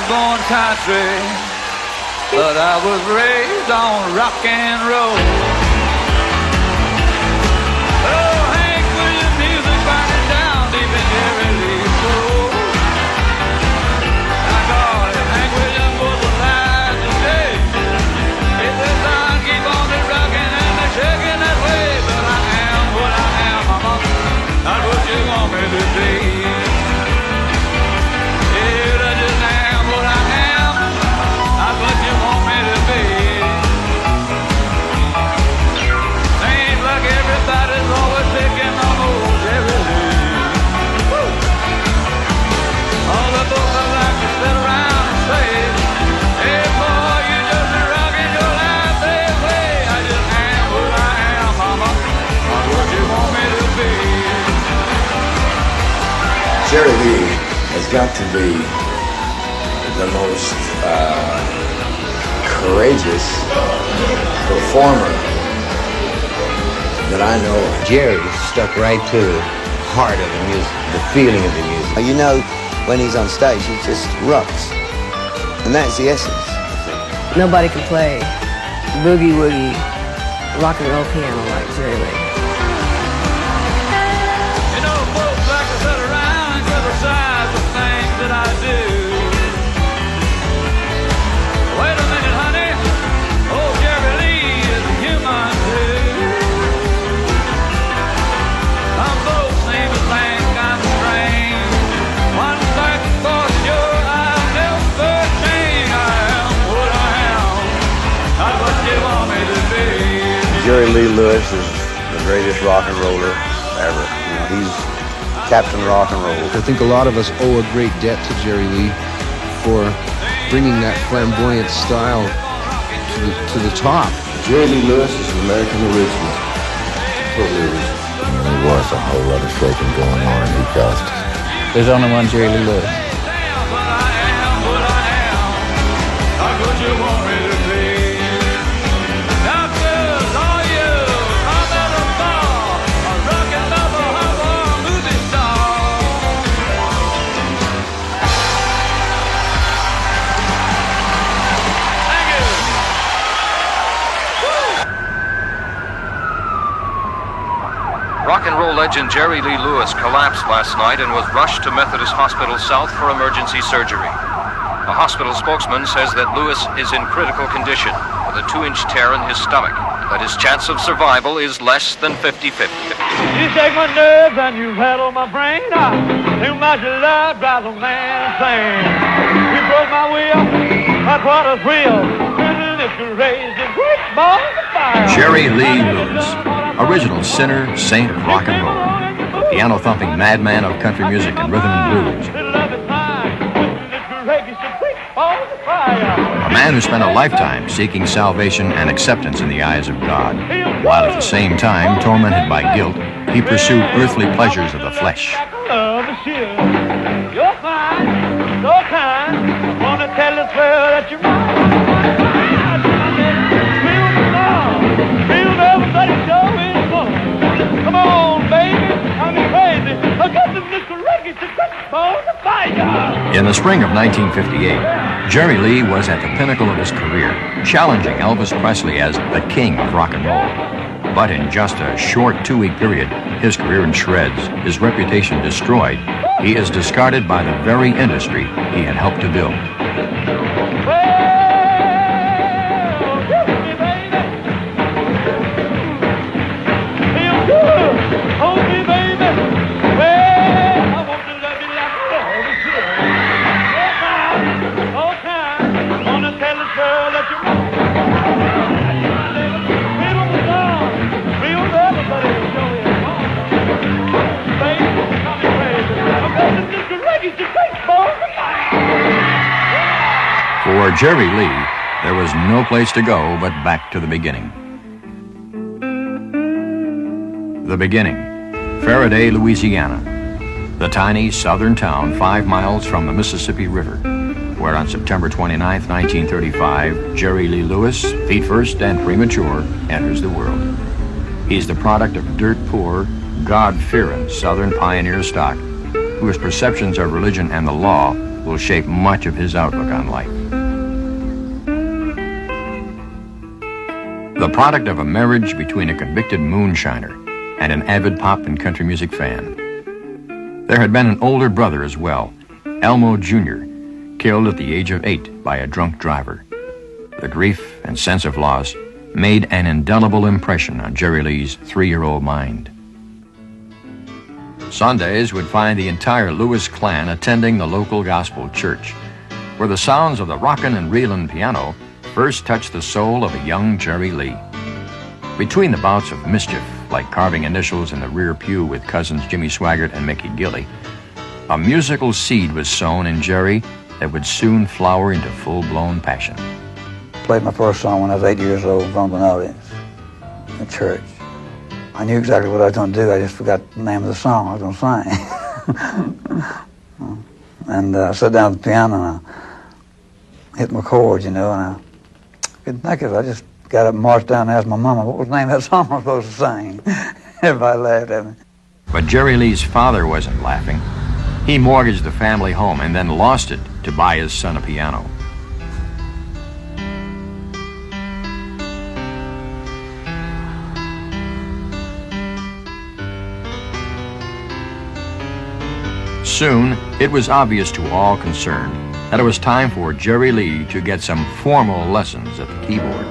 was born country, but I was raised on rock and roll. Oh, Hank Williams music burning down deep in Jerry Lee's soul. My God, if Hank Williams was alive today, if the sun keep on me rocking and me shaking that way, but I am what I am, mama, not what you want me to be. Jerry Lee has got to be the most courageous performer that I know of. Jerry stuck right to the heart of the music, the feeling of the music. You know, when he's on stage, he just rocks. And that's the essence. Nobody can play boogie-woogie, rock and roll piano like Jerry Lee. That I do. Wait a minute, honey. Oh, Jerry Lee is human too. Some folks seem to think I'm strange. One fact for sure, I'll never change. I am what I am, not what you want me to be. Jerry Lee Lewis is the greatest rock and roller ever. You know, he's Captain Rock and Roll. I think a lot of us owe a great debt to Jerry Lee for bringing that flamboyant style to the top. Jerry Lee Lewis is an American original. Totally original. There was a whole lot of shaking going on, and he caused it. There's only one Jerry Lee Lewis. Rock and roll legend Jerry Lee Lewis collapsed last night and was rushed to Methodist Hospital South for emergency surgery. A hospital spokesman says that Lewis is in critical condition with a 2-inch tear in his stomach, that his chance of survival is less than 50-50. You shake my nerves and you rattle my brain. Too much love drives a man insane. You broke my will, that's what a thrill. If you raised a great ball of fire. Jerry Lee Lewis, original sinner, saint of rock and roll, piano-thumping madman of country music and rhythm and blues. A man who spent a lifetime seeking salvation and acceptance in the eyes of God, while at the same time, tormented by guilt, he pursued earthly pleasures of the flesh. You're fine, so kind. I want to tell this world that you're mine. Everybody show is fun. Come on, baby, I'm crazy. I got the Mr. Reggae to touch on the fire. In the spring of 1958, Jerry Lee was at the pinnacle of his career, challenging Elvis Presley as the king of rock and roll. But in just a short 2-week period, his career in shreds, his reputation destroyed, he is discarded by the very industry he had helped to build. For Jerry Lee, there was no place to go but back to the beginning. The beginning, Faraday, Louisiana, the tiny southern town 5 miles from the Mississippi River, where on September 29, 1935, Jerry Lee Lewis, feet first and premature, enters the world. He's the product of dirt-poor, God-fearing Southern pioneer stock, whose perceptions of religion and the law will shape much of his outlook on life. The product of a marriage between a convicted moonshiner and an avid pop and country music fan. There had been an older brother as well, Elmo Jr., killed at the age of 8 by a drunk driver. The grief and sense of loss made an indelible impression on Jerry Lee's 3-year-old mind. Sundays would find the entire Lewis clan attending the local gospel church, where the sounds of the rockin' and reelin' piano first touched the soul of a young Jerry Lee. Between the bouts of mischief, like carving initials in the rear pew with cousins Jimmy Swaggart and Mickey Gilly, a musical seed was sown in Jerry that would soon flower into full-blown passion. Played my first song when I was 8 years old in front of an audience in church. I knew exactly what I was going to do. I just forgot the name of the song I was going to sing. And I sat down at the piano and I hit my chords, and I couldn't think of it. I just got up and marched down and asked my mama what was the name of that song I was supposed to sing. Everybody laughed at me. But Jerry Lee's father wasn't laughing. He mortgaged the family home and then lost it to buy his son a piano. Soon, it was obvious to all concerned that it was time for Jerry Lee to get some formal lessons at the keyboard.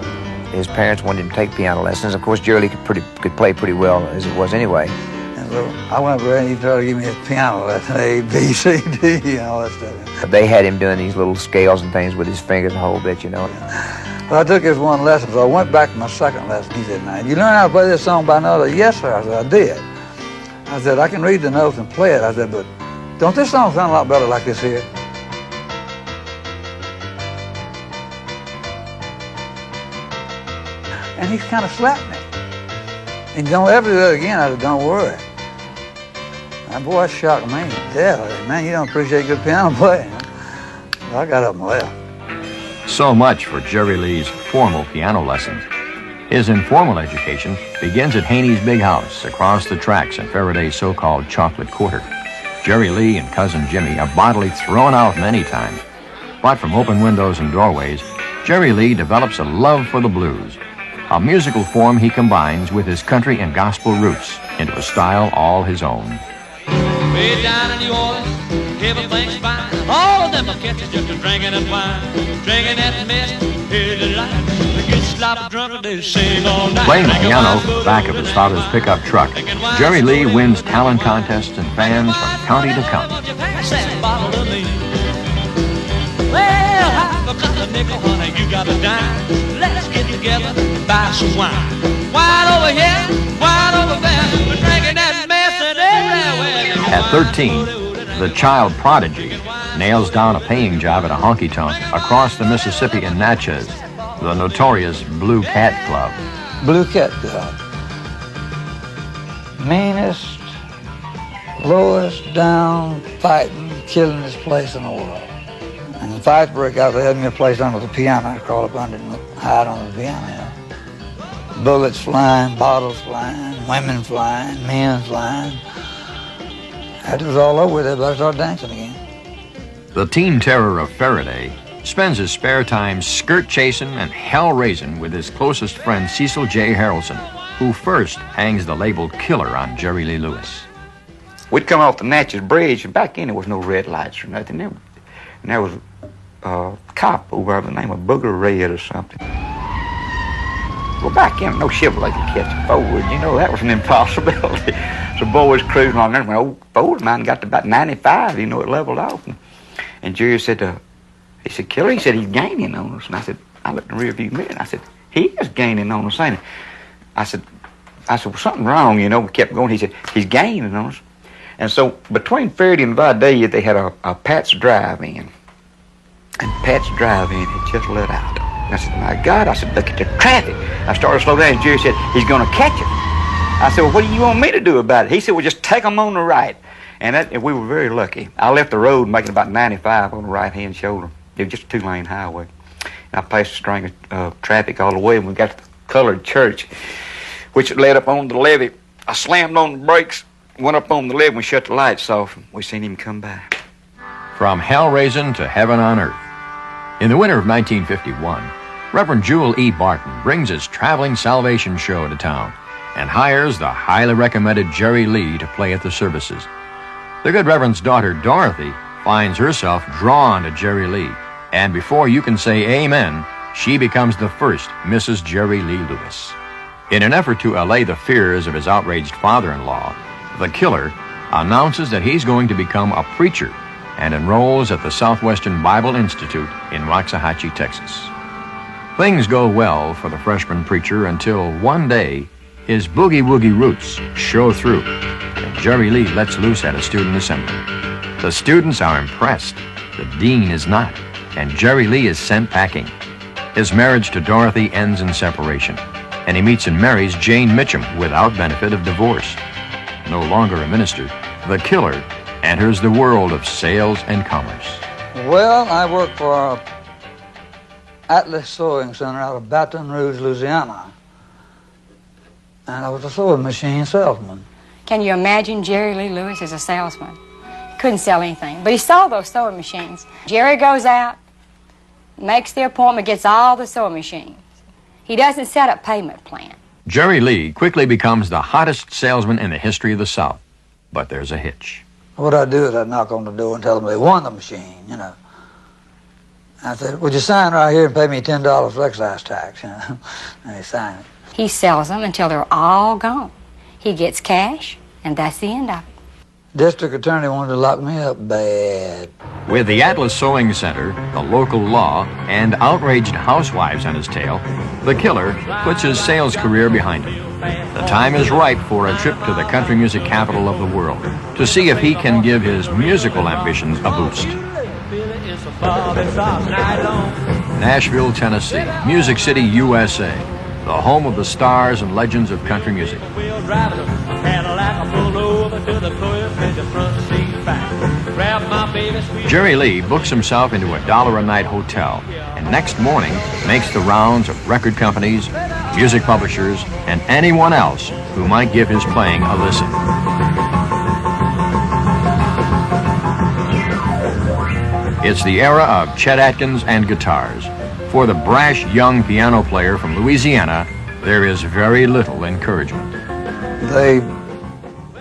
His parents wanted him to take piano lessons. Of course, Jerry Lee could play pretty well as it was anyway. And so I went over there and he tried to give me his piano lesson, A, B, C, D, and all that stuff. They had him doing these little scales and things with his fingers a whole bit, Well, I took his one lesson, so I went back to my second lesson. He said, "Now, you learn how to play this song by note?" "Yes, sir." I said, "I did." I said, "I can read the notes and play it." I said, "But don't this song sound a lot better like this here?" And he kind of slapped me. And don't ever do that again. I said, "Don't worry." That boy shocked me to death. I said, "Man, you don't appreciate good piano playing." So I got up and left. So much for Jerry Lee's formal piano lessons. His informal education begins at Haney's Big House across the tracks in Faraday's so-called Chocolate Quarter. Jerry Lee and cousin Jimmy are bodily thrown out many times. But from open windows and doorways, Jerry Lee develops a love for the blues, a musical form he combines with his country and gospel roots into a style all his own. Way down in New Orleans, everything's fine. All of them are catching just a drinking and wine. Drinking that mess, here's the light. They get sloppy drunk and they sing all night. Playing the piano back of his father's pickup truck, Jerry Lee wins talent contests and fans from county to county. Well, I've got a nickel, honey, you got a dime. Let's get together and buy some wine. Wine over here, wine over there. We're drinking that mess and everywhere. At 13, the child prodigy nails down a paying job at a honky-tonk across the Mississippi in Natchez, the notorious Blue Cat Club. Blue Cat Club. Meanest, lowest down, fighting, killing this place in the world. And the fights broke out. They had me a place under the piano. I crawled up under and hide on the piano. Bullets flying, bottles flying, women flying, men flying. That was all over with. Everybody started dancing again. The teen terror of Faraday spends his spare time skirt chasing and hell raising with his closest friend Cecil J. Harrelson, who first hangs the label killer on Jerry Lee Lewis. We'd come off the Natchez Bridge, and back then there was no red lights or nothing. And there was a cop over by the name of Booger Red or something. Well, back then, no Chevrolet could catch a Ford. That was an impossibility. So boys cruising on there. When old Ford mine got to about 95, it leveled off. And Jerry said, he said, "Killer," he said, "he's gaining on us." And I said, I looked in the rear view mirror, and I said, "He is gaining on us, ain't he?" I said, well, something wrong, We kept going. He said, "He's gaining on us." And so between Faraday and Vidalia, they had a Pat's Drive-In. And Pat's Drive-In had just let out. And I said, "My God," I said, "look at the traffic." I started to slow down, and Jerry said, "He's going to catch us." I said, "Well, what do you want me to do about it?" He said, "Well, just take them on the right." And we were very lucky. I left the road making about 95 on the right-hand shoulder. It was just a 2-lane highway. And I passed a string of traffic all the way, and we got to the colored church, which led up on the levee. I slammed on the brakes, went up on the lid, we shut the lights off, and we seen him come by. From hell raising to heaven on earth. In the winter of 1951, Reverend Jewel E. Barton brings his traveling salvation show to town and hires the highly recommended Jerry Lee to play at the services. The good Reverend's daughter, Dorothy, finds herself drawn to Jerry Lee, and before you can say amen, she becomes the first Mrs. Jerry Lee Lewis. In an effort to allay the fears of his outraged father-in-law, the killer announces that he's going to become a preacher and enrolls at the Southwestern Bible Institute in Waxahachie, Texas. Things go well for the freshman preacher until one day his boogie-woogie roots show through and Jerry Lee lets loose at a student assembly. The students are impressed, the dean is not, and Jerry Lee is sent packing. His marriage to Dorothy ends in separation, and he meets and marries Jane Mitchum without benefit of divorce. No longer a minister, the killer enters the world of sales and commerce. Well, I work for Atlas Sewing Center out of Baton Rouge, Louisiana. And I was a sewing machine salesman. Can you imagine Jerry Lee Lewis as a salesman? Couldn't sell anything, but he sold those sewing machines. Jerry goes out, makes the appointment, gets all the sewing machines. He doesn't set up payment plan. Jerry Lee quickly becomes the hottest salesman in the history of the South. But there's a hitch. What I'd do is I'd knock on the door and tell them they won the machine, you know. I said, would you sign right here and pay me $10 for excise tax, you know? And they signed it. He sells them until they're all gone. He gets cash, and that's the end of it. District attorney wanted to lock me up bad. With the Atlas Sewing Center, the local law, and outraged housewives on his tail, the killer puts his sales career behind him. The time is ripe for a trip to the country music capital of the world to see if he can give his musical ambitions a boost. Nashville, Tennessee, Music City, USA, the home of the stars and legends of country music. Jerry Lee books himself into a $1-a-night hotel and next morning makes the rounds of record companies, music publishers, and anyone else who might give his playing a listen. It's the era of Chet Atkins and guitars. For the brash young piano player from Louisiana, there is very little encouragement. They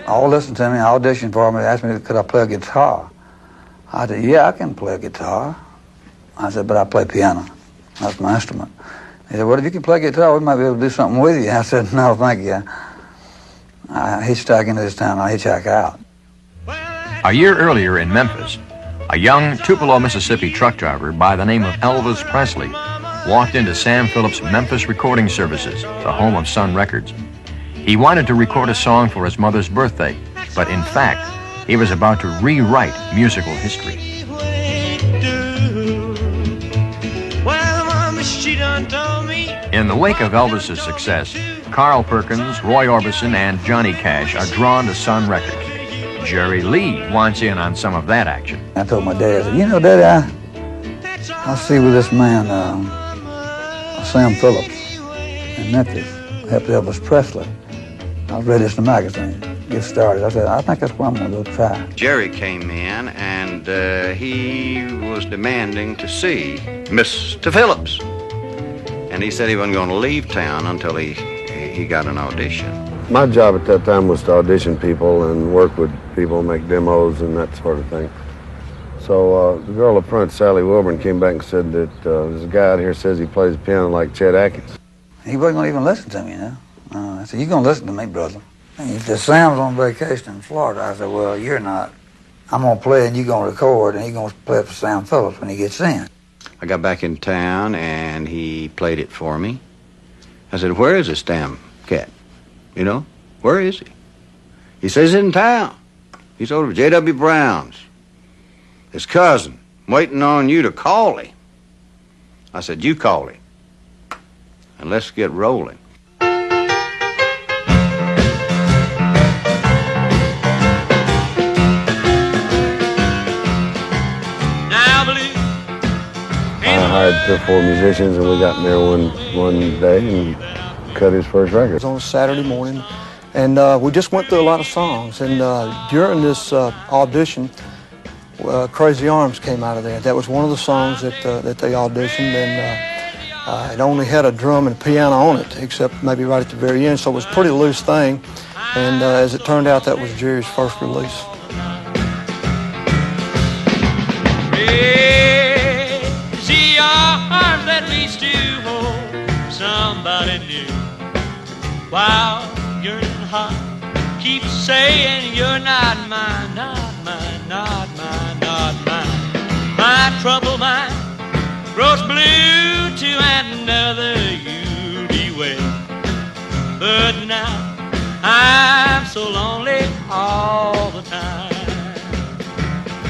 all listened to me, auditioned for me, asked me could I play a guitar. I said, yeah, I can play a guitar. I said, but I play piano. That's my instrument. He said, well, if you can play guitar, we might be able to do something with you. I said, no, thank you. I hitchhike into this town, I hitchhike out. A year earlier in Memphis, a young Tupelo, Mississippi truck driver by the name of Elvis Presley walked into Sam Phillips' Memphis Recording Services, the home of Sun Records. He wanted to record a song for his mother's birthday, but in fact, he was about to rewrite musical history. In the wake of Elvis's success, Carl Perkins, Roy Orbison, and Johnny Cash are drawn to Sun Records. Jerry Lee wants in on some of that action. I told my dad, I said, you know, Daddy, I see with this man, Sam Phillips in Memphis, helped Elvis Presley. I read this in the magazine, get started. I said, I think that's what I'm going to go try. Jerry came in and he was demanding to see Mr. Phillips. And he said he wasn't going to leave town until he got an audition. My job at that time was to audition people and work with people, make demos and that sort of thing. So the girl up front, Sally Wilburn, came back and said that there's a guy out here says he plays piano like Chet Atkins. He wasn't going to even listen to me, you know. I said, you're going to listen to me, brother. He said, Sam's on vacation in Florida. I said, well, you're not. I'm going to play and you're going to record, and he's going to play it for Sam Phillips when he gets in. I got back in town and he played it for me. I said, where is this damn cat? You know, where is he? He says he's in town. He's over to J.W. Brown's. His cousin, waiting on you to call him. I said, you call him. And let's get rolling. I hired 3 or 4 musicians, and we got in there one day and cut his first record. On Saturday morning, And we just went through a lot of songs. And during this audition, Crazy Arms came out of there. That was one of the songs that they auditioned, and it only had a drum and piano on it, except maybe right at the very end, so it was a pretty loose thing. And as it turned out, that was Jerry's first release. Crazy arms that reach to hold somebody new. While you're in heart, keep saying you're not mine, not mine, not mine, not mine. My troubled mind grows blue to another you'll be wed. But now I'm so lonely all the time.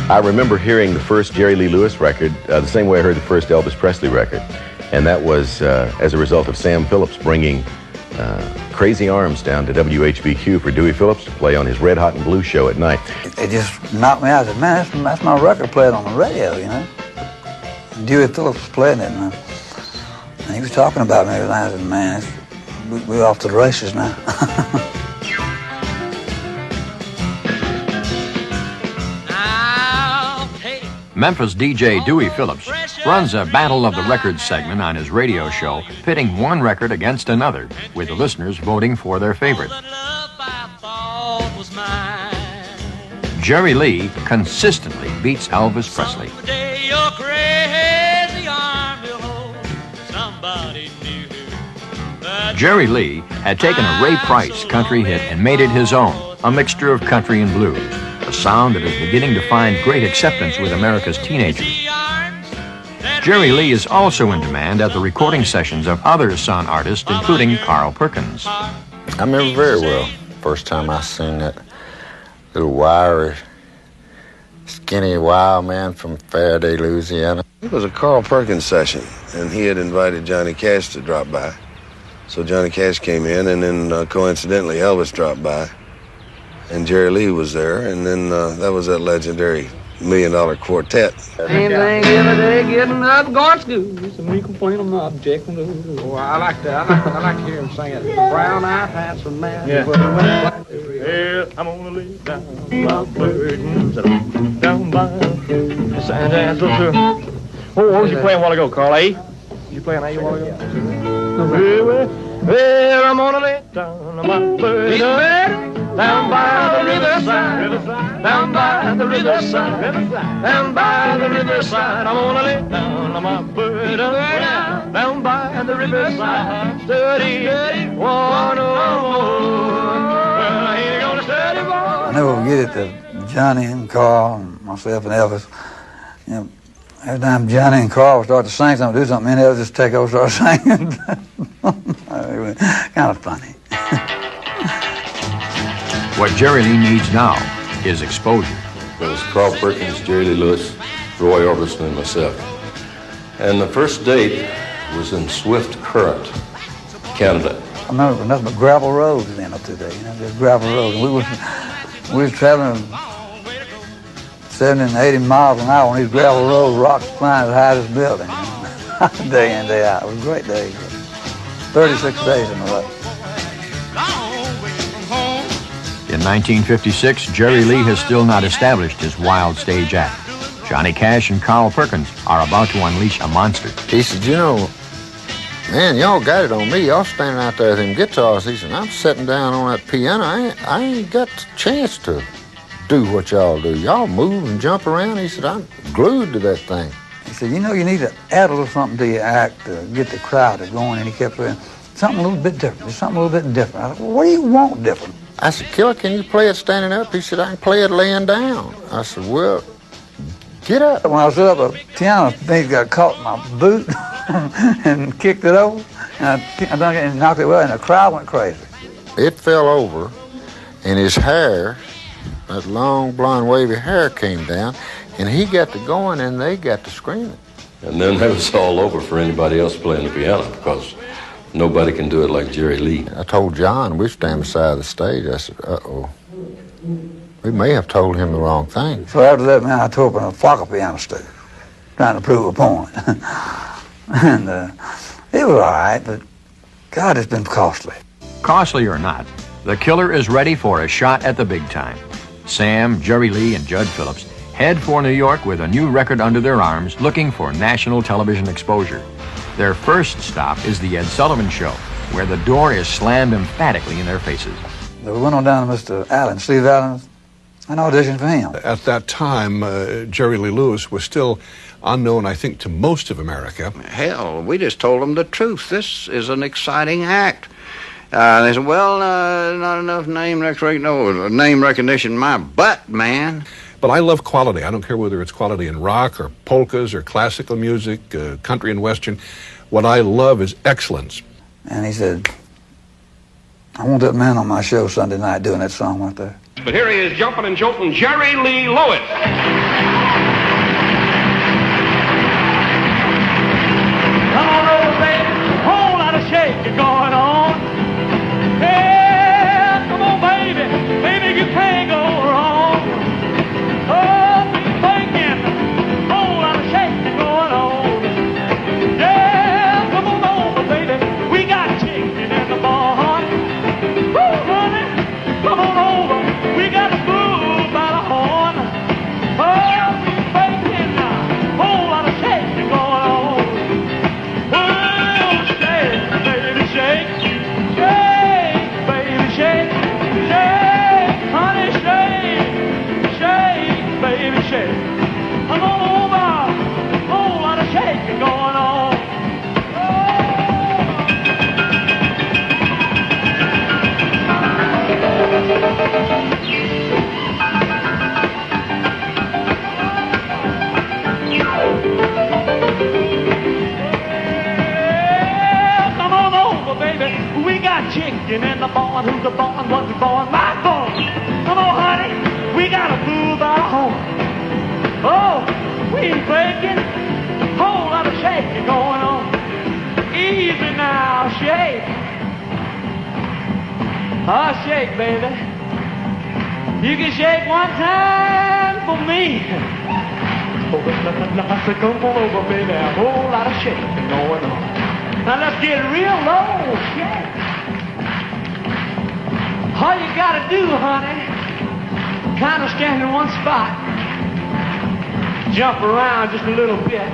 I remember hearing the first Jerry Lee Lewis record the same way I heard the first Elvis Presley record, and that was as a result of Sam Phillips bringing Crazy Arms down to WHBQ for Dewey Phillips to play on his Red Hot and Blue show at night. It just knocked me out. I said, man, that's my record played on the radio, you know. Dewey Phillips was playing it, man. And he was talking about me every night. I said, man, we're off to the races now. Memphis DJ Dewey Phillips runs a Battle of the Records segment on his radio show, pitting one record against another, with the listeners voting for their favorite. Jerry Lee consistently beats Elvis Presley. Jerry Lee had taken a Ray Price country hit and made it his own, a mixture of country and blues, a sound that is beginning to find great acceptance with America's teenagers. Jerry Lee is also in demand at the recording sessions of other Sun artists, including Carl Perkins. I remember very well first time I seen that little wiry, skinny wild man from Faraday, Louisiana. It was a Carl Perkins session, and he had invited Johnny Cash to drop by. So Johnny Cash came in, and then coincidentally Elvis dropped by, and Jerry Lee was there, and then that was that legendary $1 Million Quartet. Same thing every day, getting up, going to school. And we complain, I'm not objecting to it. Oh, I like to hear him sing it. Brown-eyed, handsome man. Yeah. Well, I'm gonna lay down my burdens down by San Antonio. What was you playing a while ago, Carl? A? Did you play an A a while ago? Well, I'm gonna lay down my burdens down by the riverside, down by the riverside, down by the riverside. I'm gonna lay down my burden down by the riverside. Study one well, I ain't gonna study one. I never forget it that Johnny and Carl and myself and Elvis, you know, every time Johnny and Carl would start to sing something, do something, and Elvis just take over and start singing. Kind of funny. What Jerry Lee needs now is exposure. It was Carl Perkins, Jerry Lee Lewis, Roy Orbison, and myself. And the first date was in Swift Current, Canada. I remember nothing but gravel roads then up through there, you know, just gravel roads. And we was traveling 70 and 80 miles an hour on these gravel roads, rocks flying as high as this building, you know, day in, day out. It was a great day. 36 days in a row. In 1956, Jerry Lee has still not established his wild stage act. Johnny Cash and Carl Perkins are about to unleash a monster. He said, you know, man, y'all got it on me. Y'all standing out there with them guitars. He said, I'm sitting down on that piano. I ain't got the chance to do what y'all do. Y'all move and jump around. He said, I'm glued to that thing. He said, you know, you need to add a little something to your act to get the crowd going. And he kept saying, something a little bit different. There's something a little bit different. I said, well, what do you want different? I said, Killer, can you play it standing up? He said, I can play it laying down. I said, well, get up. When I was up at the piano, things got caught in my boot and kicked it over. And I knocked it well, and the crowd went crazy. It fell over, and his hair, that long, blonde, wavy hair came down, and he got to going, and they got to screaming. And then that was all over for anybody else playing the piano because nobody can do it like Jerry Lee. I told John, we stand beside the stage, I said, uh-oh, we may have told him the wrong thing. So after that, man, I tore up in a Flocker piano studio, trying to prove a point. And it was all right, but God, it's been costly. Costly or not, The killer is ready for a shot at the big time. Sam, Jerry Lee, and Judd Phillips head for New York with a new record under their arms, looking for national television exposure. Their first stop is the Ed Sullivan Show, where the door is slammed emphatically in their faces. We went on down to Mr. Allen, Steve Allen, and auditioned for him. At that time, Jerry Lee Lewis was still unknown, I think, to most of America. Hell, we just told them the truth. This is an exciting act. They said, well, not enough name recognition. No, name recognition, my butt, man. But I love quality. I don't care whether it's quality in rock or polkas or classical music, country and western. What I love is excellence. And he said, I want that man on my show Sunday night doing that song right there. But here he is, jumping and jolting, Jerry Lee Lewis. Come on over, baby. Whole lot of shaking going on. Yeah, come on, baby. Baby, you can't go wrong. Oh, thinking. Whole lot of shaking going on. Yeah, come on over, baby. We got chicken in the barn. Woo, honey. Come on over. We got food by the horn. Oh, thinking. Whole lot of shaking going on. Come on over, whole lot of shaking going on. Yeah, come on over, baby. We got chicken in the barn. Who's the barn? What's the barn? My barn. Come on, honey. We got a fool by the horn. Oh, we ain't breaking. Whole lot of shaking going on. Easy now, shake. Oh, shake, baby. You can shake one time for me. Oh, I said, come on over, baby. A whole lot of shaking going on. Now let's get real low, shake. All you gotta do, honey, kind of stand in one spot. Jump around just a little bit.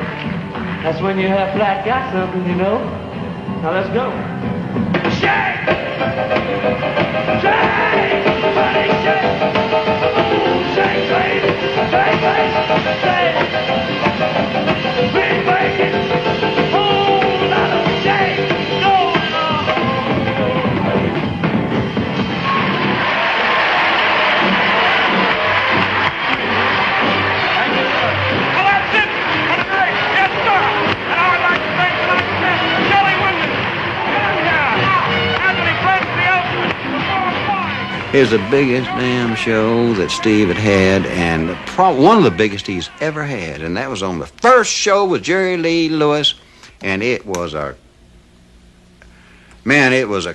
That's when you have flat got something, you know. Now let's go. Shake! Shake! Honey, shake! Shake, baby! Shake, baby! Shake! Big bacon! Whole lot of shake! Go! It was the biggest damn show that Steve had, and one of the biggest he's ever had. And that was on the first show with Jerry Lee Lewis, and it was a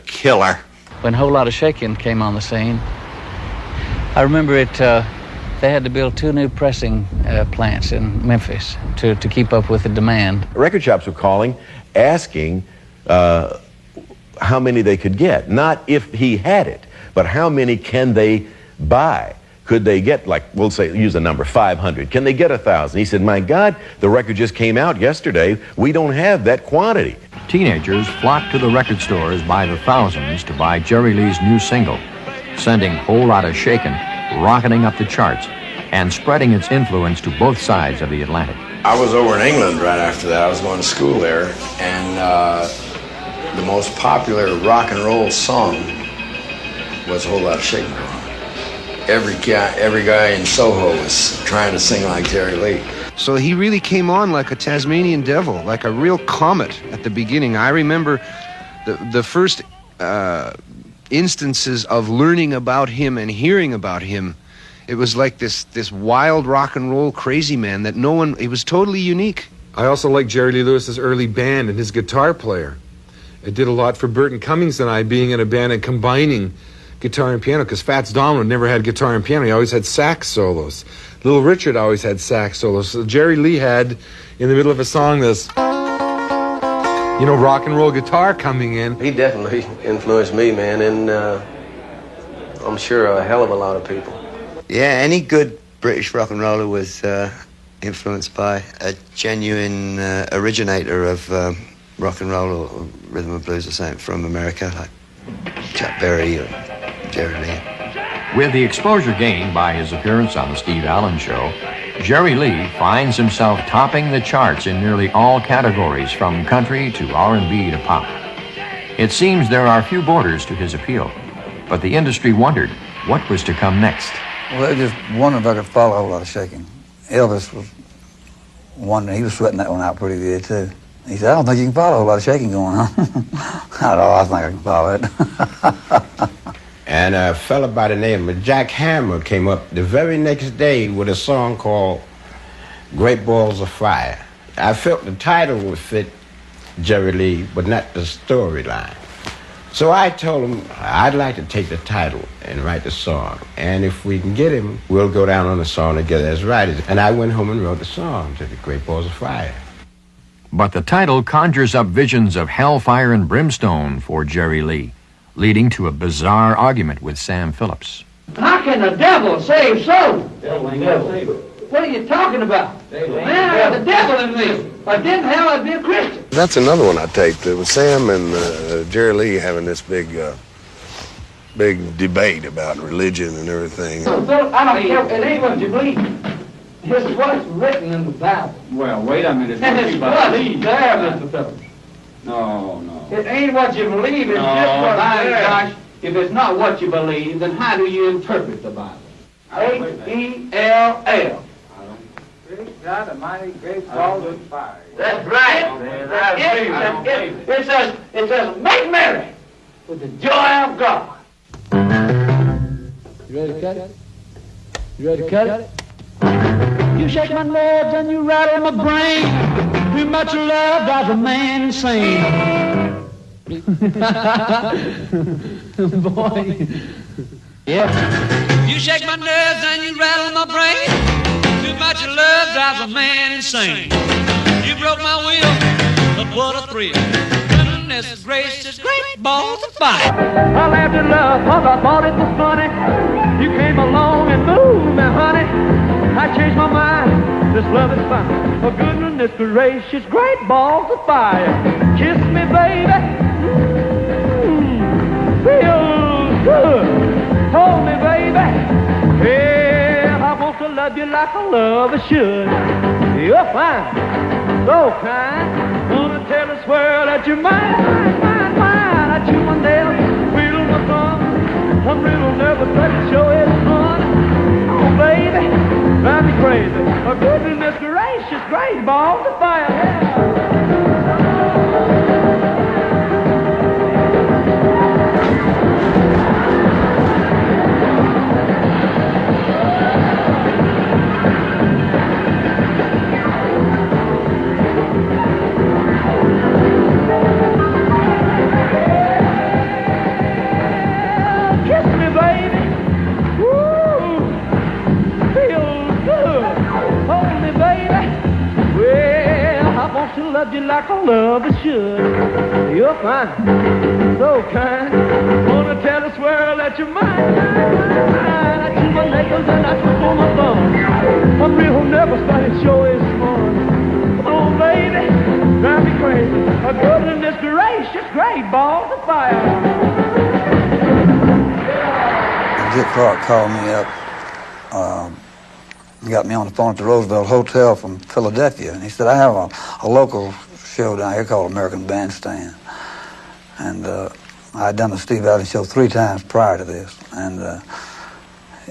killer. When Whole Lot of Shaking came on the scene, I remember it. They had to build 2 new pressing plants in Memphis to keep up with the demand. Record shops were calling, asking how many they could get. Not if he had it, but how many can they buy? Could they get, like, we'll say, use the number 500. Can they get 1,000? He said, my God, the record just came out yesterday. We don't have that quantity. Teenagers flocked to the record stores by the thousands to buy Jerry Lee's new single, sending Whole Lot of Shakin' rocketing up the charts and spreading its influence to both sides of the Atlantic. I was over in England right after that. I was going to school there, and the most popular rock and roll song was A Whole Lot of Shaking Going On. Every guy in Soho was trying to sing like Jerry Lee. So he really came on like a Tasmanian devil, like a real comet at the beginning. I remember the first instances of learning about him and hearing about him. It was like this wild rock and roll crazy man that no one, he was totally unique. I also like Jerry Lee Lewis's early band and his guitar player. It did a lot for Burton Cummings and I being in a band and combining guitar and piano, because Fats Domino never had guitar and piano. He always had sax solos. Little Richard always had sax solos. So Jerry Lee had, in the middle of a song, this, rock and roll guitar coming in. He definitely influenced me, man, and I'm sure, a hell of a lot of people. Yeah, any good British rock and roller was influenced by a genuine originator of rock and roll or rhythm and blues or something from America, like Chuck Berry or Jerry Lee. With the exposure gained by his appearance on the Steve Allen Show, Jerry Lee finds himself topping the charts in nearly all categories, from country to R&B to pop. It seems there are few borders to his appeal, but the industry wondered what was to come next. Well, they just wondered if I could follow a whole lot of shaking. Elvis was wondering, he was sweating that one out pretty good, too. He said, I don't think you can follow a whole lot of shaking going on. I don't know, I think I can follow it. And a fella by the name of Jack Hammer came up the very next day with a song called Great Balls of Fire. I felt the title would fit Jerry Lee, but not the storyline. So I told him I'd like to take the title and write the song. And if we can get him, we'll go down on the song together as writers. And I went home and wrote the song to the Great Balls of Fire. But the title conjures up visions of hellfire and brimstone for Jerry Lee, leading to a bizarre argument with Sam Phillips. How can the devil save souls? What are you talking about? Man, I got the devil in me. If I didn't, hell, I'd be a Christian. That's another one I taped. It was Sam and Jerry Lee having this big debate about religion and everything. I don't care. It ain't what you believe. It's what's written in the Bible. Well, wait a minute. And it's what's there, Mr. Phillips. No. It ain't what you believe. It's just what's there. Gosh, if it's not what you believe, then how do you interpret the Bible? H-E-L-L. Great God Almighty, great balls of fire. That's right. It says, make merry with the joy of God. You ready to cut it? You ready to cut it? You shake my nerves and you rattle my brain. Too much love drives a man insane. Boy. Yeah. You shake my nerves and you rattle my brain. Too much love drives a man insane. You broke my will, but what a thrill. Goodness gracious, great balls of fire. I laughed at love, cause I thought it was funny. You came along and moved me, honey. I changed my mind, this love is fine. Oh, goodness gracious, great balls of fire. Kiss me, baby. Feels good. Hold me, baby. Yeah, I want to love you like a lover should. You're fine, so kind. Wanna tell this world that you're mine. I chew my nails, wiggle my thumb. I'm real nervous, but it sure is fun. Oh, baby, drive me crazy. Oh, goodness gracious, great balls of fire. Yeah. Loved you like a lover should. You're fine, so kind. Wanna tell this world that you're mine. I chew my nails and I twiddle my thumbs. I'm real nervous, but it sure is fun. Oh, baby, drive me crazy. Oh, goodness gracious, great balls of fire. Dick Clark called me up. He got me on the phone at the Roosevelt Hotel from Philadelphia, and he said, I have a local show down here called American Bandstand. And I had done the Steve Allen Show 3 times prior to this. And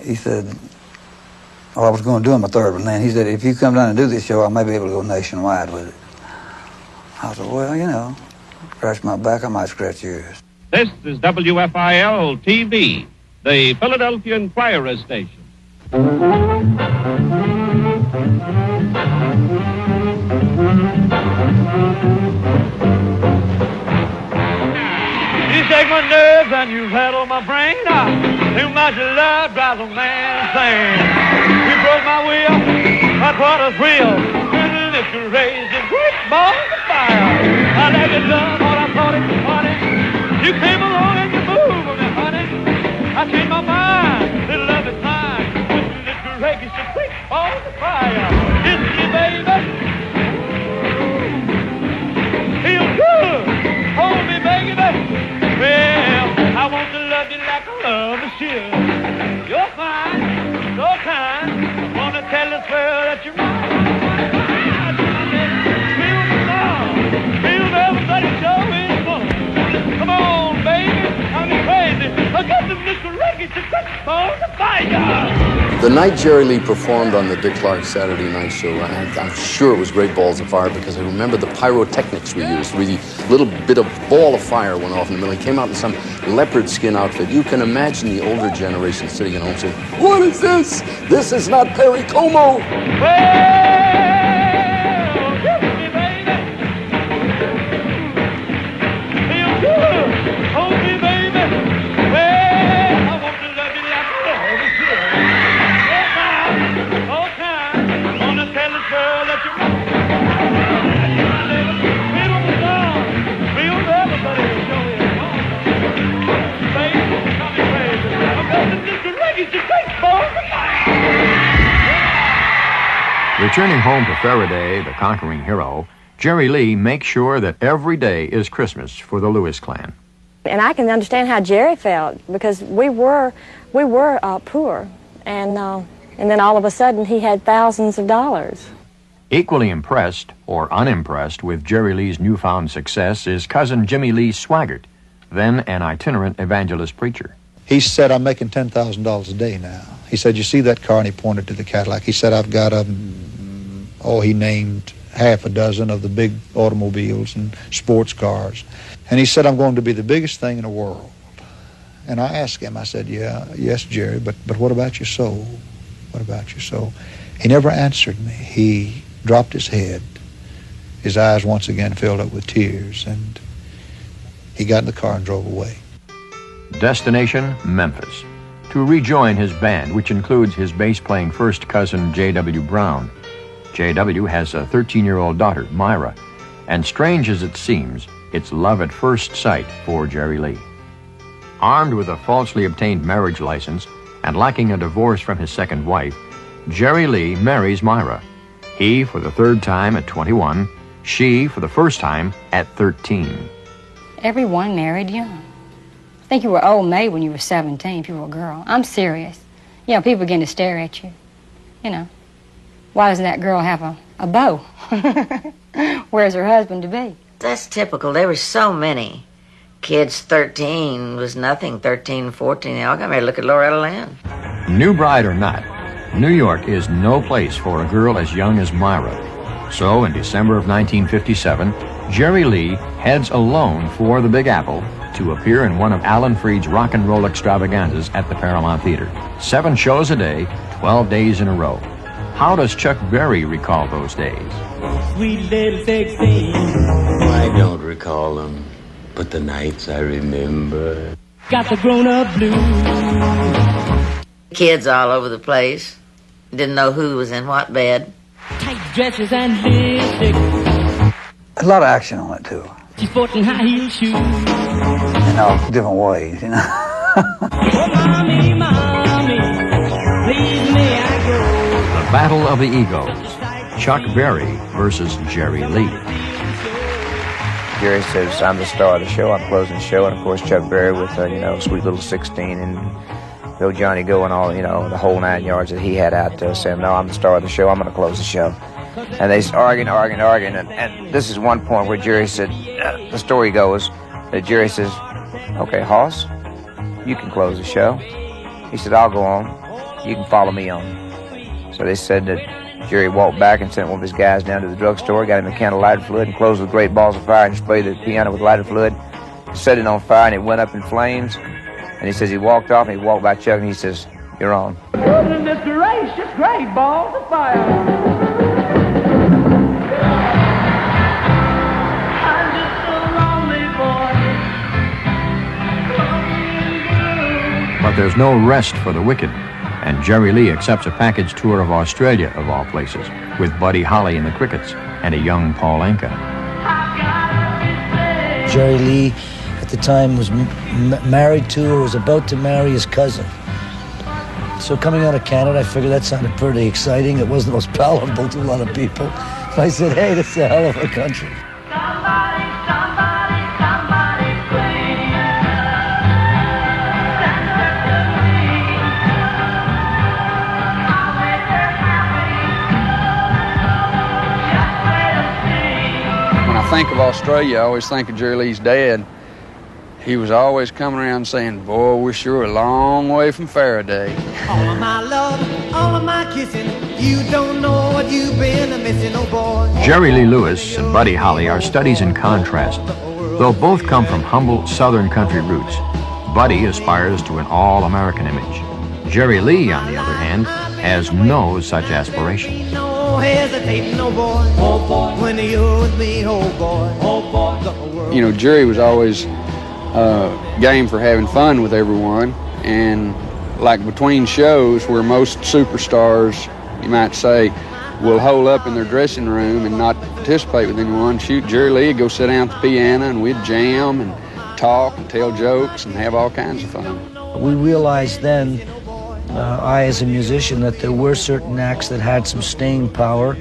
he said, well, I was going to do him a third one then. He said, if you come down and do this show, I may be able to go nationwide with it. I said, well, you know, scratch my back, I might scratch yours. This is WFIL-TV, the Philadelphia Inquirer station. You shake my nerves and you rattle my brain. Too much love drives a man insane. You broke my will, that's what a thrill. Goodness gracious, great balls of fire. I let you done what I thought it was funny. You came along and you moved me, honey. I changed my mind. let your mama feel everybody show is fun. Come on, baby, I'm crazy. I got the Mr. Reggae to touch on the fire. The night Jerry Lee performed on the Dick Clark Saturday Night Show, I'm sure it was Great Balls of Fire because I remember the pyrotechnics we used. A little bit of ball of fire went off in the middle. He came out in some leopard skin outfit. You can imagine the older generation sitting at home saying, "What is this? This is not Perry Como." Returning home to Faraday, the conquering hero, Jerry Lee makes sure that every day is Christmas for the Lewis clan. And I can understand how Jerry felt because we were poor, and then all of a sudden he had thousands of dollars. Equally impressed or unimpressed with Jerry Lee's newfound success is cousin Jimmy Lee Swaggart, then an itinerant evangelist preacher. He said, "I'm making $10,000 a day now." He said, "You see that car?" And he pointed to the Cadillac. He said, "I've got he named half a dozen of the big automobiles and sports cars." And he said, "I'm going to be the biggest thing in the world." And I asked him, I said, "Yes, Jerry, but what about your soul? What about your soul?" He never answered me. He dropped his head. His eyes once again filled up with tears, and he got in the car and drove away. Destination, Memphis, to rejoin his band, which includes his bass-playing first cousin, J.W. Brown. J.W. has a 13-year-old daughter, Myra, and strange as it seems, it's love at first sight for Jerry Lee. Armed with a falsely obtained marriage license and lacking a divorce from his second wife, Jerry Lee marries Myra. He for the third time at 21, she for the first time at 13. Everyone married young. I think you were old maid when you were 17 if you were a girl. I'm serious. You know, people begin to stare at you. You know, why doesn't that girl have a beau? Where's her husband to be? That's typical. There were so many. Kids 13 was nothing. 13, 14, they all got married. Look at Loretta Lynn. New bride or not, New York is no place for a girl as young as Myra. So in December of 1957, Jerry Lee heads alone for the Big Apple to appear in one of Alan Freed's rock and roll extravaganzas at the Paramount Theater. 7 shows a day, 12 days in a row. How does Chuck Berry recall those days? Sweet little 16. I don't recall them, but the nights I remember. Got the grown-up blues. Kids all over the place. Didn't know who was in what bed. Tight dresses and lipstick. A lot of action on it, too. She's sporting high-heel shoes. In all different ways, you know. Oh, mommy, mommy, please may I go. The Battle of the Egos. Chuck Berry versus Jerry Lee. Jerry says, "I'm the star of the show. I'm closing the show." And, of course, Chuck Berry with, Sweet Little 16 and Go Johnny Go and all, the whole 9 yards that he had out saying, "No, I'm the star of the show. I'm going to close the show." And they arguing. And this is one point where Jerry said, the story goes that Jerry says, "Okay, Hoss, you can close the show." He said, "I'll go on. You can follow me on." So they said that Jerry walked back and sent one of his guys down to the drugstore, got him a can of lighter fluid and closed with Great Balls of Fire and sprayed the piano with lighter fluid, set it on fire, and it went up in flames. And he says he walked off, and he walked by Chuck, and he says, "You're on." Goodness gracious, Great Balls of Fire. I'm just a lonely boy. But there's no rest for the wicked, and Jerry Lee accepts a package tour of Australia, of all places, with Buddy Holly and the Crickets and a young Paul Anka. Jerry Lee, at the time, was married to or was about to marry his cousin. So coming out of Canada, I figured that sounded pretty exciting. It wasn't most palatable to a lot of people. So I said, "Hey, this is a hell of a country." think of Australia, I always think of Jerry Lee's dad. He was always coming around saying, boy, we're sure a long way from Faraday. All of my love, all of my kissing, you don't know what you've been missing, oh boy. Jerry Lee Lewis and Buddy Holly are studies in contrast. Though both come from humble Southern country roots, Buddy aspires to an all-American image. Jerry Lee, on the other hand, has no such aspiration. No hesitating, no boy. Oh boy, when you're with me, oh boy. Oh boy. You know, Jerry was always game for having fun with everyone, and like between shows where most superstars, you might say, will hole up in their dressing room and not participate with anyone, shoot, Jerry Lee would go sit down at the piano and we'd jam and talk and tell jokes and have all kinds of fun. We realized then, I as a musician, that there were certain acts that had some staying power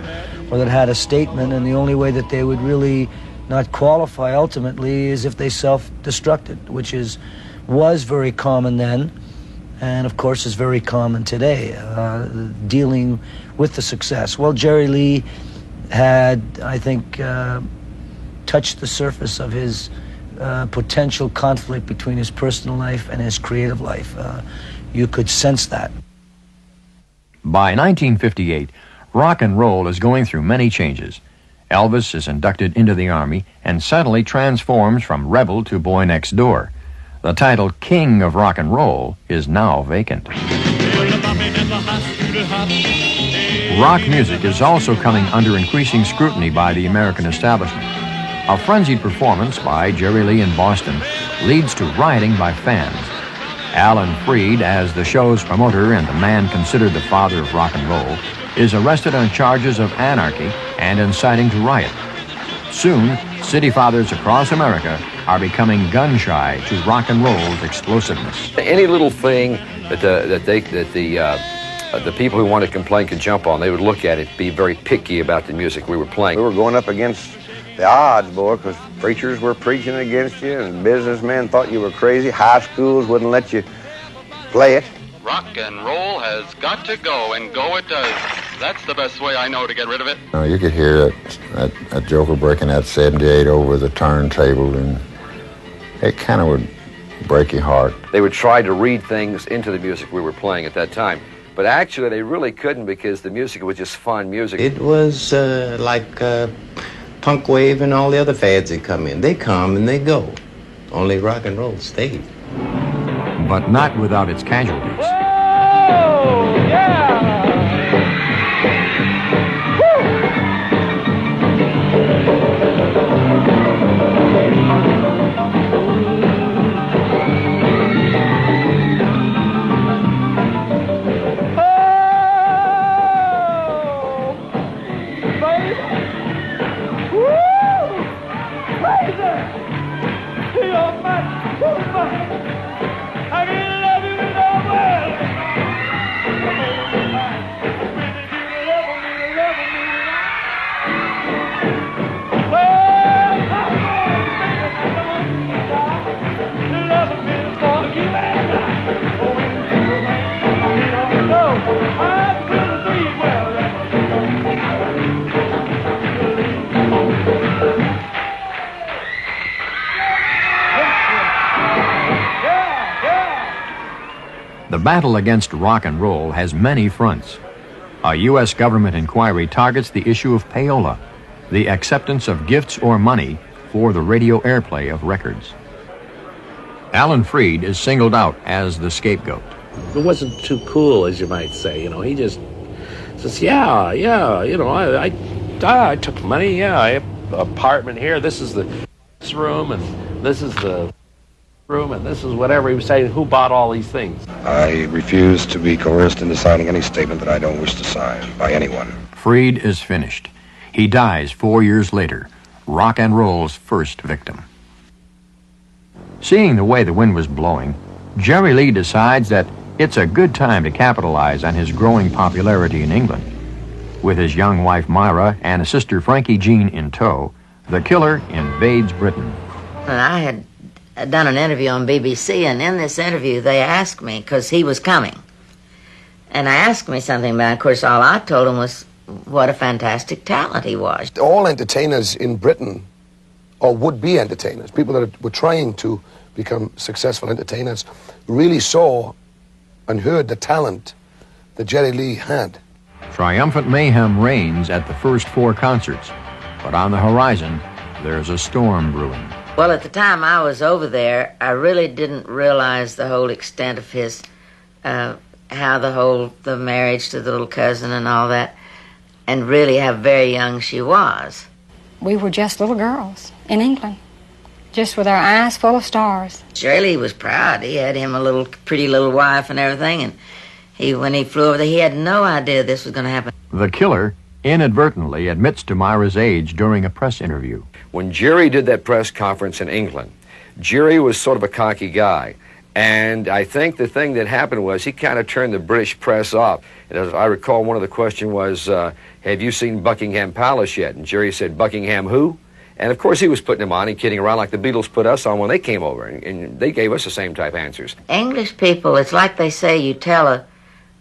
or that had a statement, and the only way that they would really not qualify ultimately is if they self-destructed, which was very common then, and of course is very common today, dealing with the success. Well, Jerry Lee had, I think, touched the surface of his potential conflict between his personal life and his creative life. You could sense that. By 1958, rock and roll is going through many changes. Elvis is inducted into the Army and suddenly transforms from rebel to boy next door. The title King of Rock and Roll is now vacant. Rock music is also coming under increasing scrutiny by the American establishment. A frenzied performance by Jerry Lee in Boston leads to rioting by fans. Alan Freed, as the show's promoter and the man considered the father of rock and roll, is arrested on charges of anarchy and inciting to riot. Soon, city fathers across America are becoming gun-shy to rock and roll's explosiveness. Any little thing that the people who want to complain could jump on, they would look at it, be very picky about the music we were playing. We were going up against the odds, boy, because preachers were preaching against you and businessmen thought you were crazy. High schools wouldn't let you play it. Rock and roll has got to go, and go it does. That's the best way I know to get rid of it. You could hear that Joker breaking that 78 over the turntable, and it kind of would break your heart. They would try to read things into the music we were playing at that time, but actually they really couldn't, because the music was just fun music. It was like punk wave and all the other fads that come in. They come and they go. Only rock and roll stayed. But not without its casualties. Oh, yeah! The battle against rock and roll has many fronts. A U.S. government inquiry targets the issue of payola, the acceptance of gifts or money for the radio airplay of records. Alan Freed is singled out as the scapegoat. It wasn't too cool, as you might say. You know, he just says, yeah, you know, I took money, yeah, I have an apartment here, this is the room, and this is the room, and this is whatever. He was saying, who bought all these things? I refuse to be coerced into signing any statement that I don't wish to sign by anyone. Freed is finished. He dies 4 years later, rock and roll's first victim. Seeing the way the wind was blowing, Jerry Lee decides that it's a good time to capitalize on his growing popularity in England. With his young wife Myra and his sister Frankie Jean in tow, the killer invades Britain. And I had done an interview on BBC, and in this interview they asked me, because he was coming, and I asked me something about, of course, all I told him was what a fantastic talent he was. All entertainers in Britain or would-be entertainers, people that were trying to become successful entertainers, really saw and heard the talent that Jerry Lee had. Triumphant mayhem reigns at the first 4 concerts, but on the horizon, there's a storm brewing. Well, at the time I was over there, I really didn't realize the whole extent of his, how the marriage to the little cousin and all that, and really how very young she was. We were just little girls in England, just with our eyes full of stars. Jerry Lee was proud. He had him a pretty little wife and everything, and when he flew over there, he had no idea this was going to happen. The killer inadvertently admits to Myra's age during a press interview. When Jerry did that press conference in England, Jerry was sort of a cocky guy. And I think the thing that happened was he kind of turned the British press off. And as I recall, one of the questions was, have you seen Buckingham Palace yet? And Jerry said, Buckingham who? And of course he was putting him on and kidding around like the Beatles put us on when they came over. And they gave us the same type answers. English people, it's like they say you tell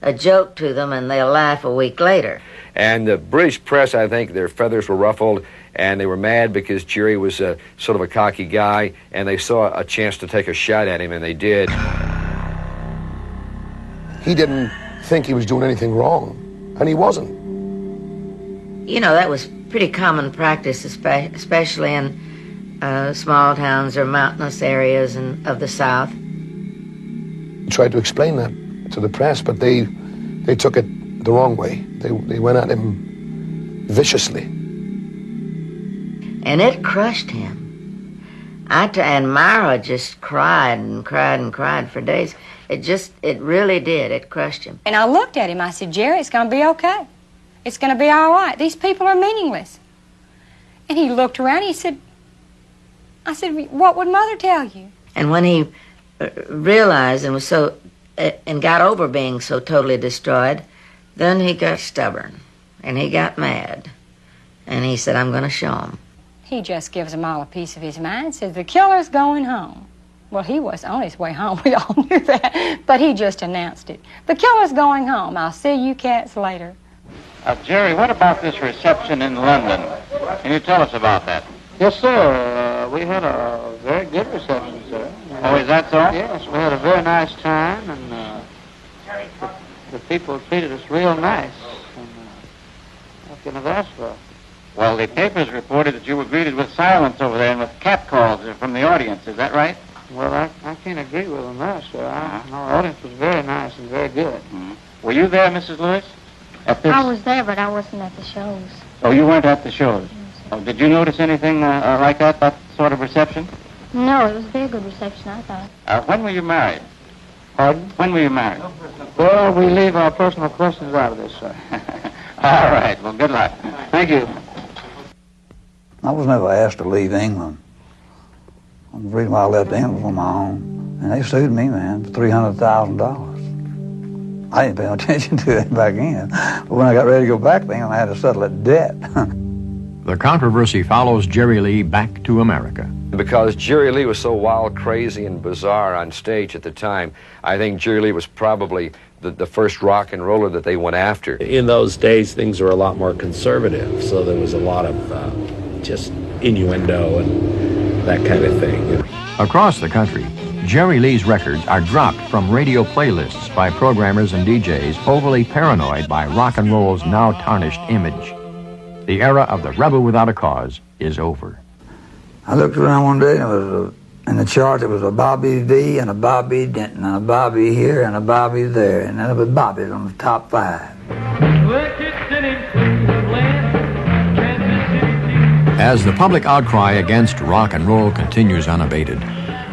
a joke to them and they'll laugh a week later. And the British press, I think their feathers were ruffled and they were mad because Jerry was sort of a cocky guy and they saw a chance to take a shot at him, and they did. He didn't think he was doing anything wrong, and he wasn't. You know, that was pretty common practice, especially in small towns or mountainous areas of the South. He tried to explain that to the press, but they took it the wrong way. They went at him viciously. And it crushed him. And Myra just cried and cried and cried for days. It really did. It crushed him. And I looked at him. I said, Jerry, it's going to be okay. It's going to be all right. These people are meaningless. And he looked around. I said, what would Mother tell you? And when he realized and got over being so totally destroyed, then he got stubborn and he got mad. And he said, I'm going to show him. He just gives them all a piece of his mind, says, the killer's going home. Well, he was on his way home. We all knew that. But he just announced it. The killer's going home. I'll see you cats later. Jerry, what about this reception in London? Can you tell us about that? Yes, sir. We had a very good reception, sir. Oh, is that so? Yes, we had a very nice time, and the people treated us real nice. And what can I ask for? Well, the papers reported that you were greeted with silence over there and with catcalls from the audience. Is that right? Well, I can't agree with them there, sir. Our audience was very nice and very good. Mm-hmm. Were you there, Mrs. Lewis? I was there, but I wasn't at the shows. Oh, you weren't at the shows? Oh, did you notice anything like that sort of reception? No, it was a very good reception, I thought. When were you married? Pardon? When were you married? Well, we leave our personal questions out of this, sir. All right. Well, good luck. Thank you. I was never asked to leave England. The reason why I left England was on my own. And they sued me, man, for $300,000. I didn't pay no attention to it back then. But when I got ready to go back to England, I had to settle that debt. The controversy follows Jerry Lee back to America. Because Jerry Lee was so wild, crazy, and bizarre on stage at the time, I think Jerry Lee was probably the first rock and roller that they went after. In those days, things were a lot more conservative, so there was a lot of just innuendo and that kind of thing. Across the country, Jerry Lee's records are dropped from radio playlists by programmers and DJs overly paranoid by rock and roll's now tarnished image. The era of the rebel without a cause is over. I looked around one day and it was in the chart there was a Bobby V and a Bobby Denton and a Bobby here and a Bobby there, and then there was Bobby's on the top 5. As the public outcry against rock and roll continues unabated,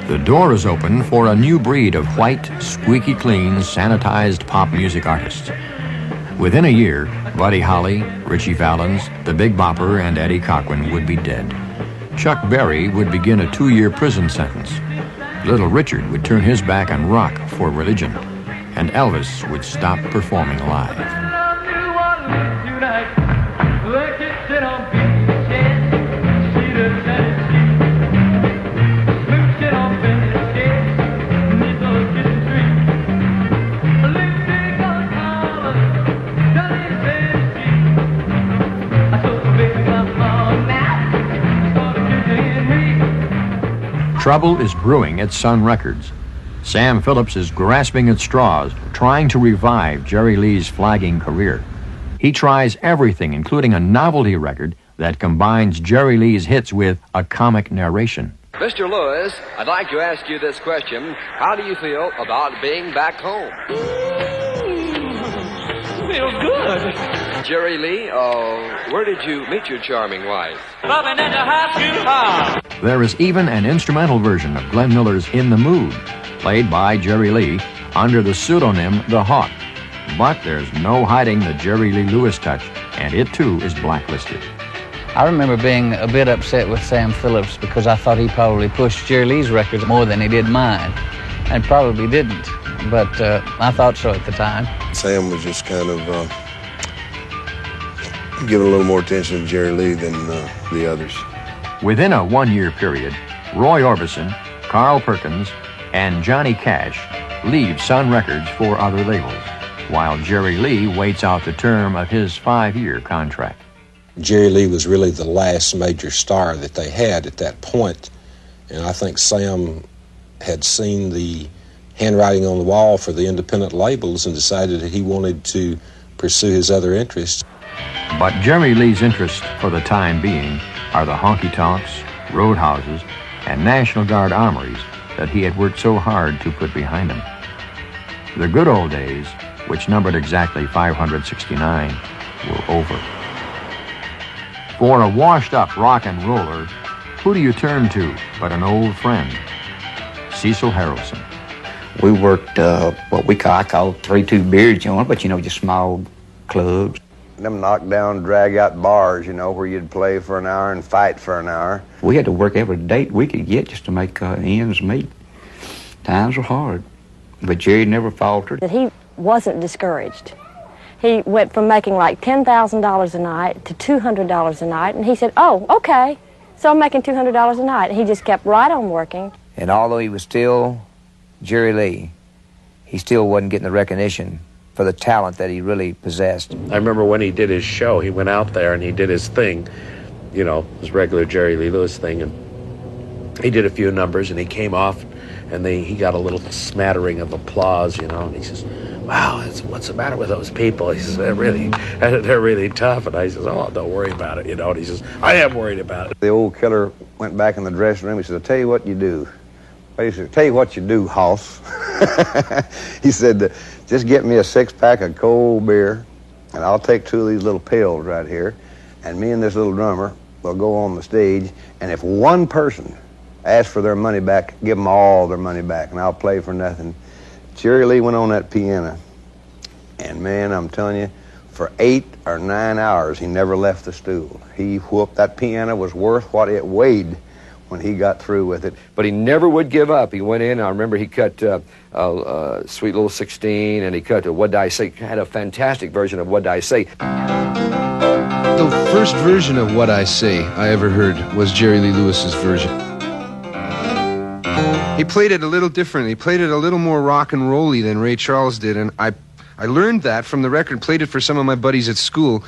the door is open for a new breed of white, squeaky clean, sanitized pop music artists. Within a year, Buddy Holly, Ritchie Valens, the Big Bopper, and Eddie Cochran would be dead. Chuck Berry would begin a 2-year prison sentence. Little Richard would turn his back on rock for religion, and Elvis would stop performing live. In me. Trouble is brewing at Sun Records. Sam Phillips is grasping at straws, trying to revive Jerry Lee's flagging career. He tries everything, including a novelty record that combines Jerry Lee's hits with a comic narration. Mr. Lewis, I'd like to ask you this question. How do you feel about being back home? Feels good. Jerry Lee, where did you meet your charming wife? Loving at the high school hall. There is even an instrumental version of Glenn Miller's In the Mood, played by Jerry Lee under the pseudonym The Hawk. But there's no hiding the Jerry Lee Lewis touch, and it too is blacklisted. I remember being a bit upset with Sam Phillips because I thought he probably pushed Jerry Lee's records more than he did mine, and probably didn't, but I thought so at the time. Sam was just kind of giving a little more attention to Jerry Lee than the others. Within a one-year period, Roy Orbison, Carl Perkins, and Johnny Cash leave Sun Records for other labels, while Jerry Lee waits out the term of his 5-year contract. Jerry Lee was really the last major star that they had at that point, and I think Sam had seen the handwriting on the wall for the independent labels and decided that he wanted to pursue his other interests. But Jerry Lee's interests for the time being are the honky-tonks, roadhouses, and National Guard armories that he had worked so hard to put behind him. The good old days, which numbered exactly 569, were over. For a washed-up rock and roller, who do you turn to but an old friend? Cecil Harrelson. We worked what I call 3-2 beer joint, but just small clubs. Them knockdown, drag-out bars, where you'd play for an hour and fight for an hour. We had to work every date we could get just to make ends meet. Times were hard, but Jerry never faltered. That he wasn't discouraged. He went from making like $10,000 a night to $200 a night, and he said, oh, okay, so I'm making $200 a night. And he just kept right on working. And although he was still Jerry Lee, he still wasn't getting the recognition for the talent that he really possessed. I remember when he did his show, he went out there and he did his thing, his regular Jerry Lee Lewis thing, and he did a few numbers and he came off and he got a little smattering of applause, and he says, wow, what's the matter with those people? He says, they're really tough. And I says, oh, don't worry about it, and he says, I am worried about it. The old killer went back in the dressing room. He said, I'll tell you what you do. He said, tell you what you do, Hoss. He said, just get me a 6-pack of cold beer, and I'll take 2 of these little pills right here, and me and this little drummer will go on the stage, and if one person asks for their money back, give them all their money back, and I'll play for nothing. Jerry Lee went on that piano, and man, I'm telling you, for 8 or 9 hours, he never left the stool. He whooped. That piano was worth what it weighed when he got through with it. But he never would give up. He went in, I remember he cut Sweet Little 16, and he cut What Did I Say? Had a fantastic version of What Did I Say. The first version of What I Say I ever heard was Jerry Lee Lewis's version. He played it a little different. He played it a little more rock and roll-y than Ray Charles did, and I learned that from the record, played it for some of my buddies at school.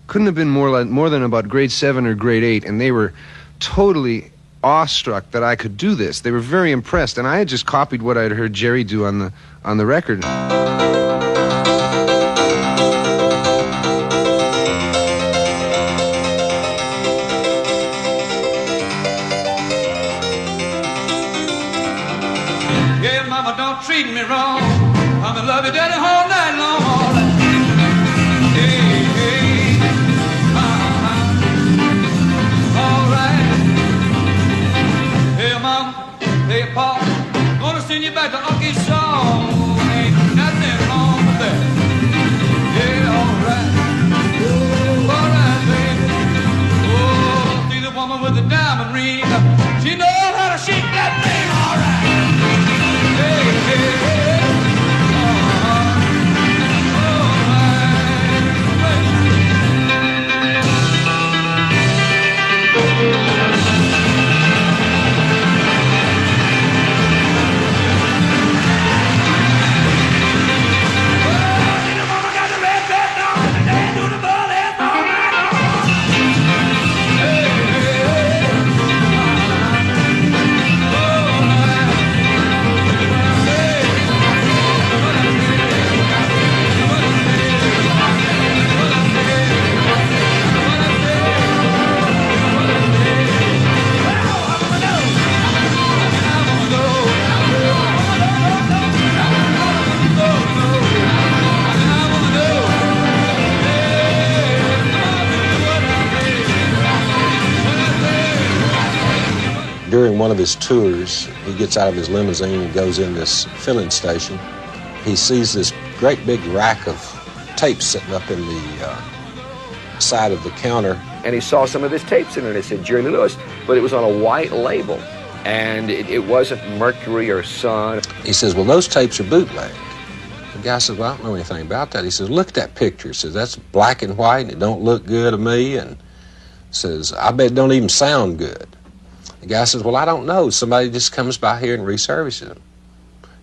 Couldn't have been more than about grade 7 or grade 8, and they were totally awestruck that I could do this. They were very impressed, and I had just copied what I'd heard Jerry do on the record. Yeah, mama, don't treat me wrong. I'm in love with daddy all night long. Hey, hey, all right. Hey, mama, hey, pop, gonna send you back to Uncle Shaw. Ain't nothing wrong with that. Yeah, all right, baby. Oh, see the woman with the diamond ring. She knows how to shake that thing, all right. Hey, hey, hey. during one of his tours, he gets out of his limousine and goes in this filling station. He sees this great big rack of tapes sitting up in the side of the counter. And he saw some of his tapes in it, and it said Jerry Lee Lewis, but it was on a white label, and it wasn't Mercury or Sun. He says, well, those tapes are bootleg. The guy says, well, I don't know anything about that. He says, look at that picture. He says, that's black and white, and it don't look good to me, and says, I bet it don't even sound good. The guy says, well, I don't know. Somebody just comes by here and resurfaces them.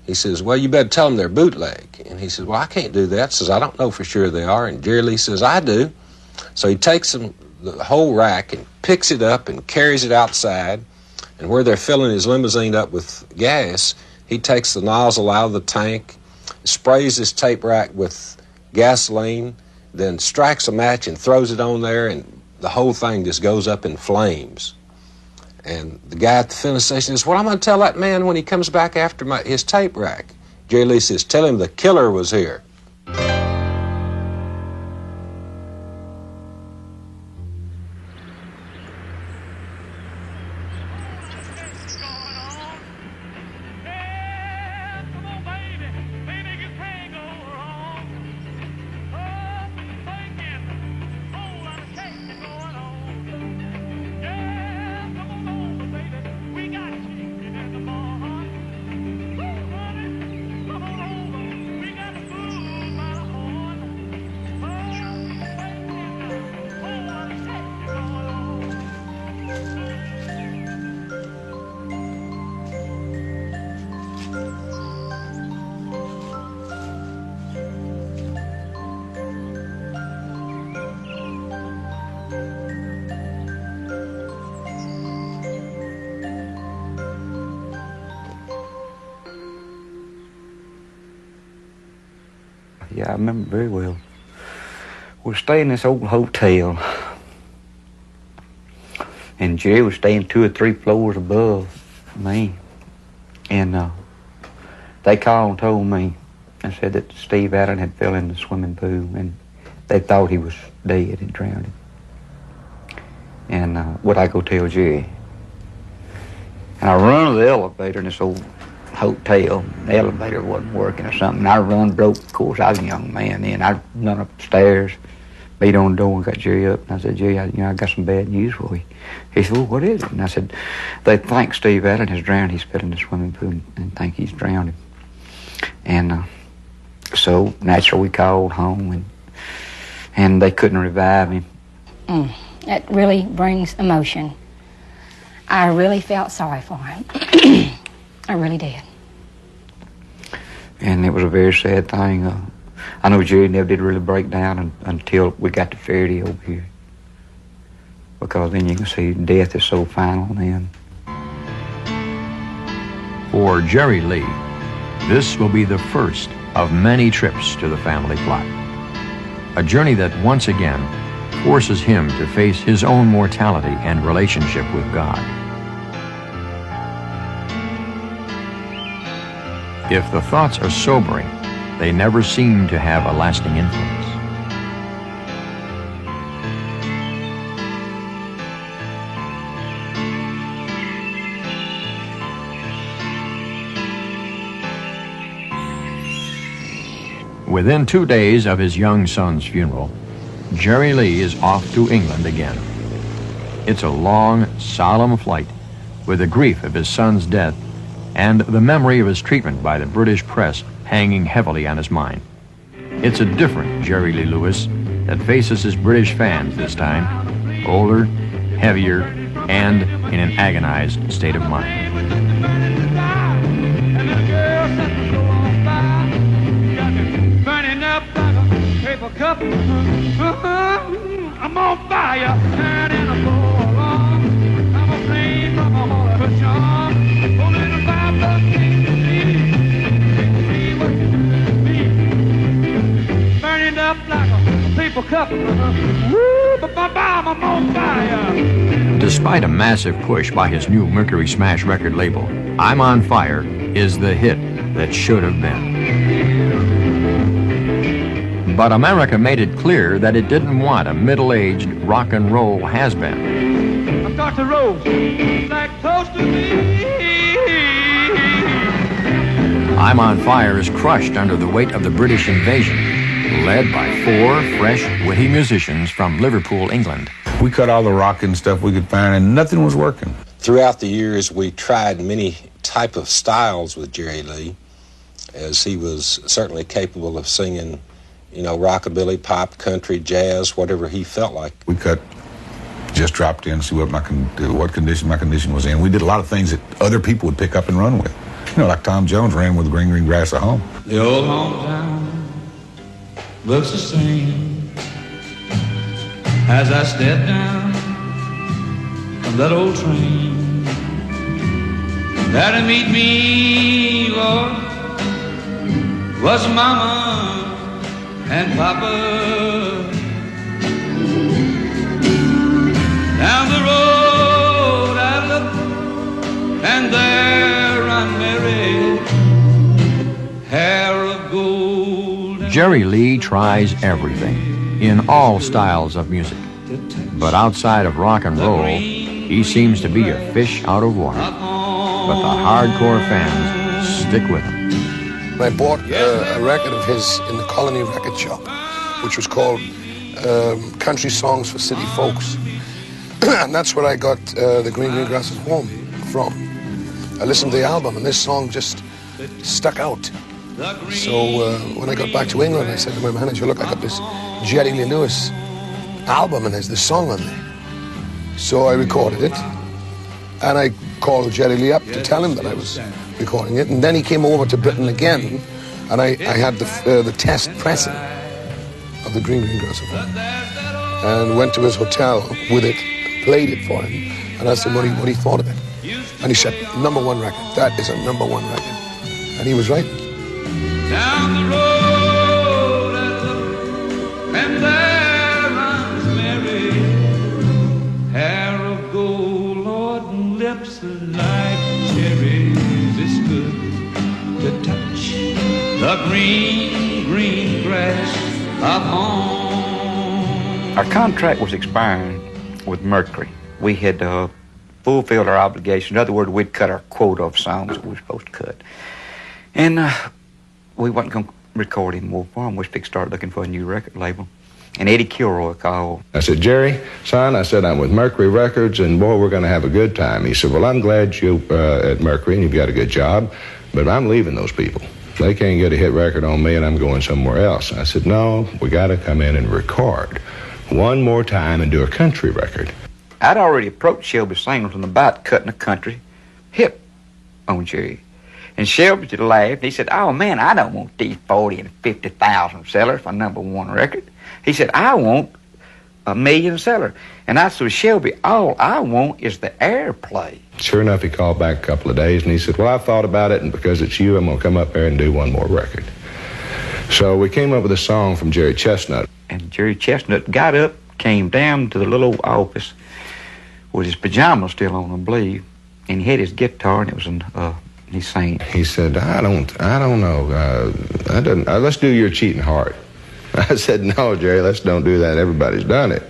He says, well, you better tell them they're bootleg. And he says, well, I can't do that. Says, I don't know for sure they are. And Jerry Lee says, I do. So he takes them, the whole rack, and picks it up and carries it outside. And where they're filling his limousine up with gas, he takes the nozzle out of the tank, sprays his tape rack with gasoline, then strikes a match and throws it on there, and the whole thing just goes up in flames. And the guy at the filling station says, well, I'm going to tell that man when he comes back after his tape rack. Jerry Lee says, tell him the killer was here. Yeah, I remember very well. We were staying in this old hotel, and Jerry was staying 2 or 3 floors above me. And they called and told me and said that Steve Allen had fell in the swimming pool, and they thought he was dead and drowned. And would I go tell Jerry? And I run to the elevator in this old hotel. The elevator wasn't working or something. And I run broke. Of course, I was a young man then. I run upstairs, beat on the door, and got Jerry up. And I said, Jerry, I got some bad news for you. He said, well, what is it? And I said, they think Steve Allen has drowned. He's fell in the swimming pool and think he's drowned. And so naturally we called home, and they couldn't revive him. That really brings emotion. I really felt sorry for him. I really did. And it was a very sad thing. I know Jerry never did really break down until we got to Faraday over here. Because then you can see death is so final then. For Jerry Lee, this will be the first of many trips to the family plot. A journey that once again forces him to face his own mortality and relationship with God. If the thoughts are sobering, they never seem to have a lasting influence. Within 2 days of his young son's funeral, Jerry Lee is off to England again. It's a long, solemn flight with the grief of his son's death and the memory of his treatment by the British press hanging heavily on his mind. It's a different Jerry Lee Lewis that faces his British fans this time, older, heavier, and in an agonized state of mind. Burning up like a paper cup. I'm on fire, and in a bowl. I'm a flame from a hole of a charm. Holding a fire, but see what you do to me. Burning up like a paper cup. Woo, but I'm on fire. Despite a massive push by his new Mercury Smash record label, I'm on Fire is the hit that should have been. But America made it clear that it didn't want a middle-aged rock and roll has-been. start to roast like toast to me. I'm on Fire is crushed under the weight of the British invasion, led by 4 fresh, witty musicians from Liverpool, England. We cut all the rockin' stuff we could find, and nothing was working. Throughout the years, we tried many type of styles with Jerry Lee, as he was certainly capable of singing, you know, rockabilly, pop, country, jazz, whatever he felt like. We just dropped in, see what condition my condition was in. We did a lot of things that other people would pick up and run with. You know, like Tom Jones ran with the green, green grass of home. The old hometown looks the same as I step down from that old train. There to meet me, Lord, was Mama and Papa. Down the road I look, and there I'm married, hair of gold. Jerry Lee tries everything in all styles of music. But outside of rock and roll, he seems to be a fish out of water. But the hardcore fans stick with him. I bought a record of his in the Colony Record Shop, which was called Country Songs for City Folks. And that's where I got The Green Green Grass is Warm from. I listened to the album, and this song just stuck out. So when I got back to England, I said to my manager, look, I got this Jerry Lee Lewis album, and there's this song on there. So I recorded it, and I called Jerry Lee up to tell him that I was recording it. And then he came over to Britain again, and I had the test pressing of The Green Green Grass is Warm, and went to his hotel with it, played it for him, and asked him what he thought of it. And he said, #1 record. That is a #1 record. And he was right. Down the road I look, and there runs Mary, hair of gold, Lord, and lips like cherries. It's good to touch the green, green grass of home. Our contract was expiring with Mercury. We had fulfilled our obligation. In other words, we'd cut our quota of songs that we were supposed to cut. And we wasn't going to record anymore for them. We started looking for a new record label. And Eddie Kilroy called. I said, Jerry, son, I said, I'm with Mercury Records, and boy, we're going to have a good time. He said, well, I'm glad you're at Mercury, and you've got a good job, but I'm leaving those people. They can't get a hit record on me, and I'm going somewhere else. I said, no, we got to come in and record one more time and do a country record. I'd already approached Shelby Singleton from about cutting a country hit on Jerry. And Shelby just laughed. He said, oh, man, I don't want these 40 and 50,000 sellers for #1 record. He said, I want a 1 million seller. And I said, Shelby, all I want is the airplay. Sure enough, he called back a couple of days, and he said, well, I thought about it, and because it's you, I'm going to come up there and do one more record. So we came up with a song from Jerry Chestnut. And Jerry Chestnut got up, came down to the little old office with his pajamas still on, I believe, and he had his guitar, and it was he sang. He said, I don't know. Let's do Your Cheating Heart. I said, no, Jerry, let's don't do that. Everybody's done it.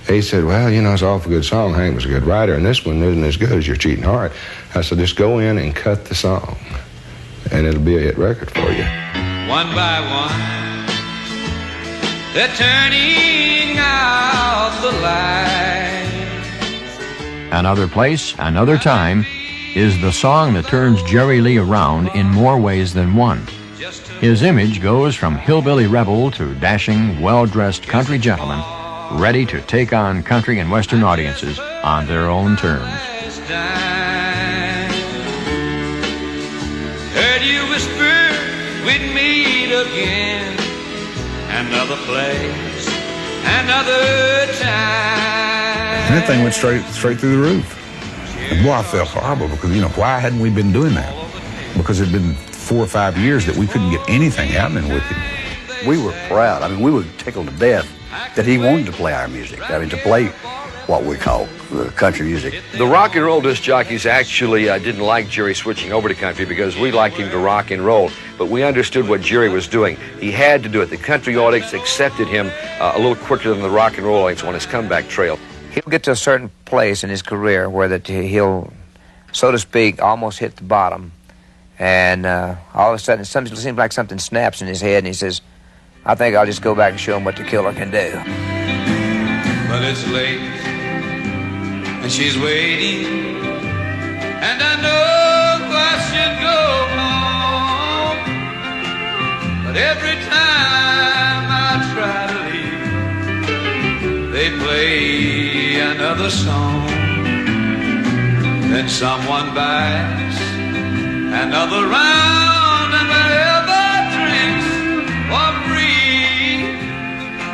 He said, well, you know, it's an awful good song. Hank was a good writer, and this one isn't as good as Your Cheating Heart. I said, just go in and cut the song, and it'll be a hit record for you. One by one, they're turning out the lights. Another place, another time is the song that turns Jerry Lee around in more ways than one. His image goes from hillbilly rebel to dashing, well-dressed country gentleman, ready to take on country and western audiences on their own terms. Heard you whisper we'd meet again, another place, another time. And that thing went straight through the roof. And boy, I felt horrible because, you know, why hadn't we been doing that? Because it had been 4 or 5 years that we couldn't get anything happening with him. We were proud. I mean, we were tickled to death that he wanted to play our music. I mean, to play what we call country music. The rock and roll disc jockeys actually didn't like Jerry switching over to country because we liked him to rock and roll, but we understood what Jerry was doing. He had to do it. The country audience accepted him a little quicker than the rock and roll audience on his comeback trail. he'll get to a certain place in his career where that he'll, so to speak, almost hit the bottom. And all of a sudden, it seems like something snaps in his head, and he says, I think I'll just go back and show him what the killer can do. But it's late, and she's waiting, and I know I should go home. But every time I try to leave, they play another song. Then someone buys another round, and wherever drinks for free.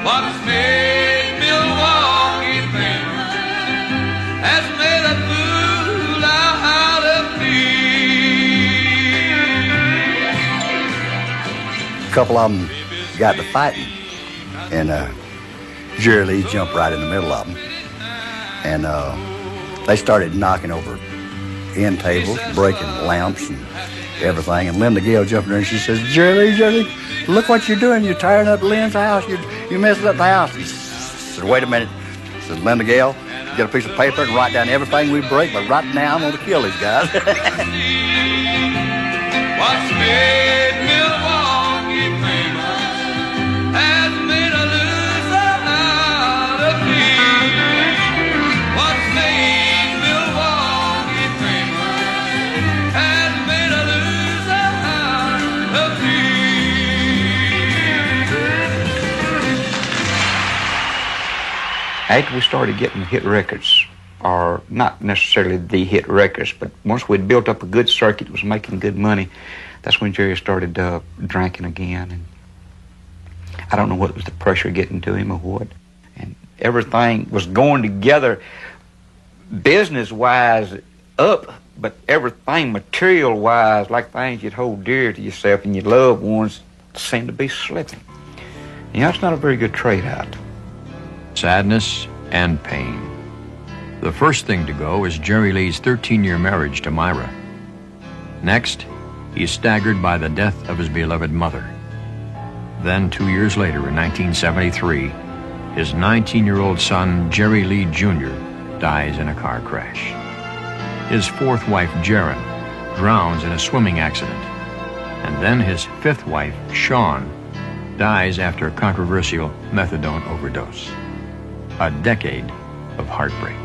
What's made Milwaukee famous has made a fool out of me. A couple of them got to fighting, and Jerry Lee jumped right in the middle of them, and they started knocking over end tables, breaking lamps and everything. And Linda Gale jumped in there and she says, Jerry Lee, look what you're doing. You're tearing up Lynn's house. You're messing up the house. He said, wait a minute. He said, Linda Gale, you get a piece of paper and write down everything we break, but right now I'm going to kill these guys. What's made Milwaukee famous has made a loser out of me. What's made Milwaukee famous has made a loser out of me. After we started getting hit records, or not necessarily the hit records, but once we'd built up a good circuit, was making good money, that's when Jerry started drinking again. And I don't know what was the pressure getting to him or what. And everything was going together business-wise up, but everything material-wise, like things you'd hold dear to yourself and your loved ones, seemed to be slipping. You know, it's not a very good trade-out. Sadness and pain. The first thing to go is Jerry Lee's 13-year marriage to Myra. Next, he's staggered by the death of his beloved mother. Then, 2 years later, in 1973, his 19-year-old son, Jerry Lee Jr., dies in a car crash. His fourth wife, Jaren, drowns in a swimming accident. And then his fifth wife, Shawn, dies after a controversial methadone overdose. A decade of heartbreak.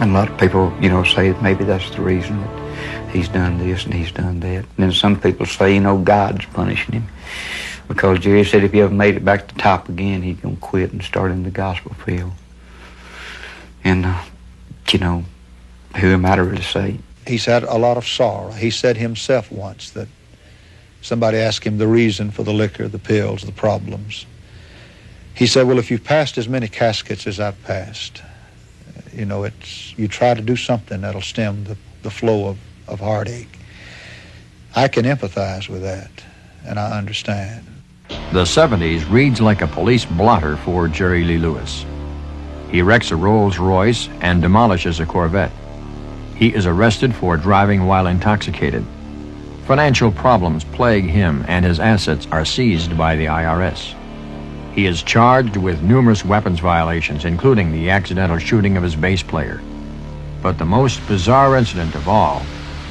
And a lot of people, you know, say that maybe that's the reason that he's done this and he's done that. And then some people say, you know, God's punishing him. Because Jerry said if he ever made it back to the top again, he's going to quit and start in the gospel field. And, you know, who am I to really say? He's had a lot of sorrow. He said himself once that somebody asked him the reason for the liquor, the pills, the problems. He said, well, if you've passed as many caskets as I've passed, you know, you try to do something that'll stem the flow of heartache. I can empathize with that, and I understand. The 70s reads like a police blotter for Jerry Lee Lewis. He wrecks a Rolls Royce and demolishes a Corvette. He is arrested for driving while intoxicated. Financial problems plague him, and his assets are seized by the IRS. He is charged with numerous weapons violations, including the accidental shooting of his bass player. But the most bizarre incident of all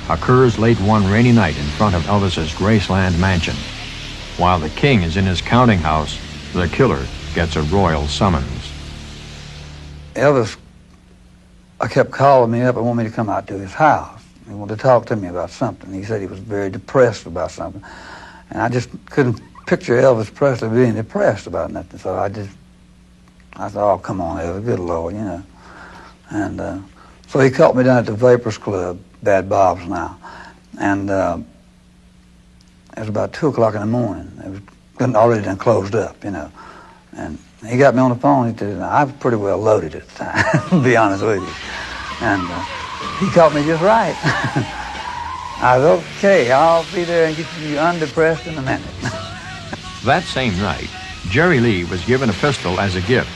occurs late one rainy night in front of Elvis's Graceland mansion. While the king is in his counting house, the killer gets a royal summons. Elvis, I kept calling me up and wanted me to come out to his house. He wanted to talk to me about something. He said he was very depressed about something. And I just couldn't picture Elvis Presley being depressed about nothing. So I thought, oh, come on, Elvis, good Lord, you know. And so he caught me down at the Vapors Club, Bad Bob's now. And it was about 2 o'clock in the morning. It was already done closed up, you know. And he got me on the phone. He said, I was pretty well loaded at the time, to be honest with you. And he caught me just right. I was okay. I'll be there and get you undepressed in a minute. That same night, Jerry Lee was given a pistol as a gift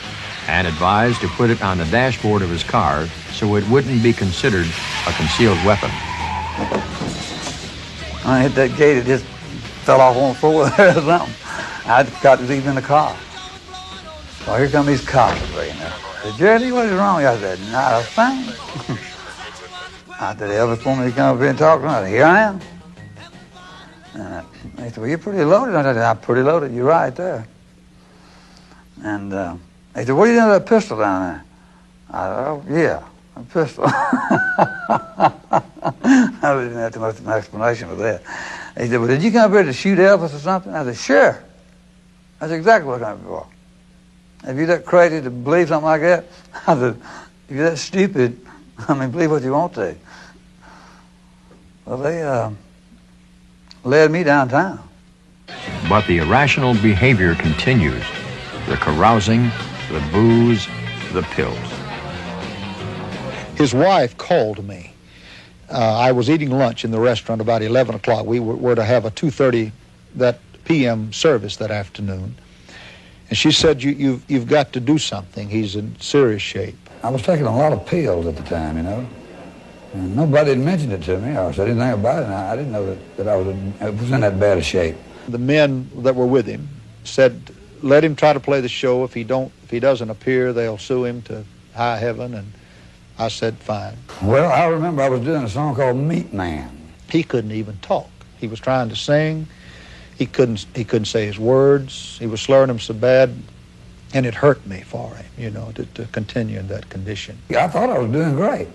and advised to put it on the dashboard of his car so it wouldn't be considered a concealed weapon. When I hit that gate, it just fell off on the floor there or something. I thought it was even in the car. Well, here come these cops breaking up. I said, Jerry, what is wrong? I said, not a thing. I said, Elvis wanted me to come up here and talk to him. I said, here I am. And they said, well, you're pretty loaded. I said, I'm pretty loaded. You're right there. And they said, what are you doing with that pistol down there? I said, oh, yeah, a pistol. I didn't have too much of an explanation for that. He said, well, did you come up here to shoot Elvis or something? I said, sure. That's exactly what I came for. If you're that crazy to believe something like that, I said, if you're that stupid, I mean, believe what you want to. Well, they led me downtown. But the irrational behavior continues. The carousing, the booze, the pills. His wife called me. I was eating lunch in the restaurant about 11 o'clock. We were to have a 2:30 p.m. service that afternoon. And she said, you've got to do something. He's in serious shape. I was taking a lot of pills at the time, you know. And nobody had mentioned it to me or said anything about it. And I didn't know that I was in that bad a shape. The men that were with him said, let him try to play the show. If he doesn't appear, they'll sue him to high heaven. And I said, fine. Well, I remember I was doing a song called Meat Man. He couldn't even talk. He was trying to sing. He couldn't say his words. He was slurring them so bad, and it hurt me for him, you know, to continue in that condition. I thought I was doing great.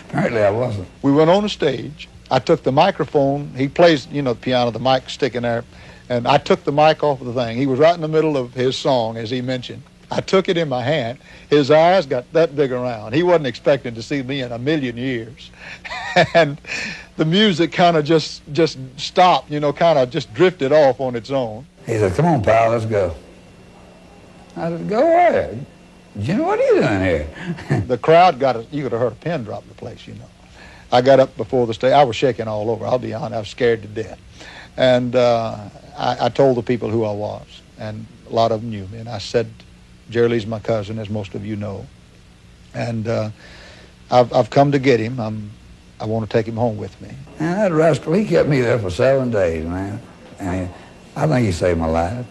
Apparently I wasn't. We went on the stage. I took the microphone. He plays, you know, the piano, the mic sticking there. And I took the mic off of the thing. He was right in the middle of his song, as he mentioned. I took it in my hand. His eyes got that big around. He wasn't expecting to see me in a million years. And the music kind of just stopped, you know, kind of just drifted off on its own. He said, come on, pal, let's go. I said, go ahead. Jimmy, what are you doing here? The crowd you could have heard a pin drop in the place, you know. I got up before the stage. I was shaking all over. I'll be honest, I was scared to death. And I told the people who I was, and a lot of them knew me. And I said, Jerry Lee's my cousin, as most of you know. And I've come to get him. I want to take him home with me. And that rascal, he kept me there for 7 days, man. And I think he saved my life.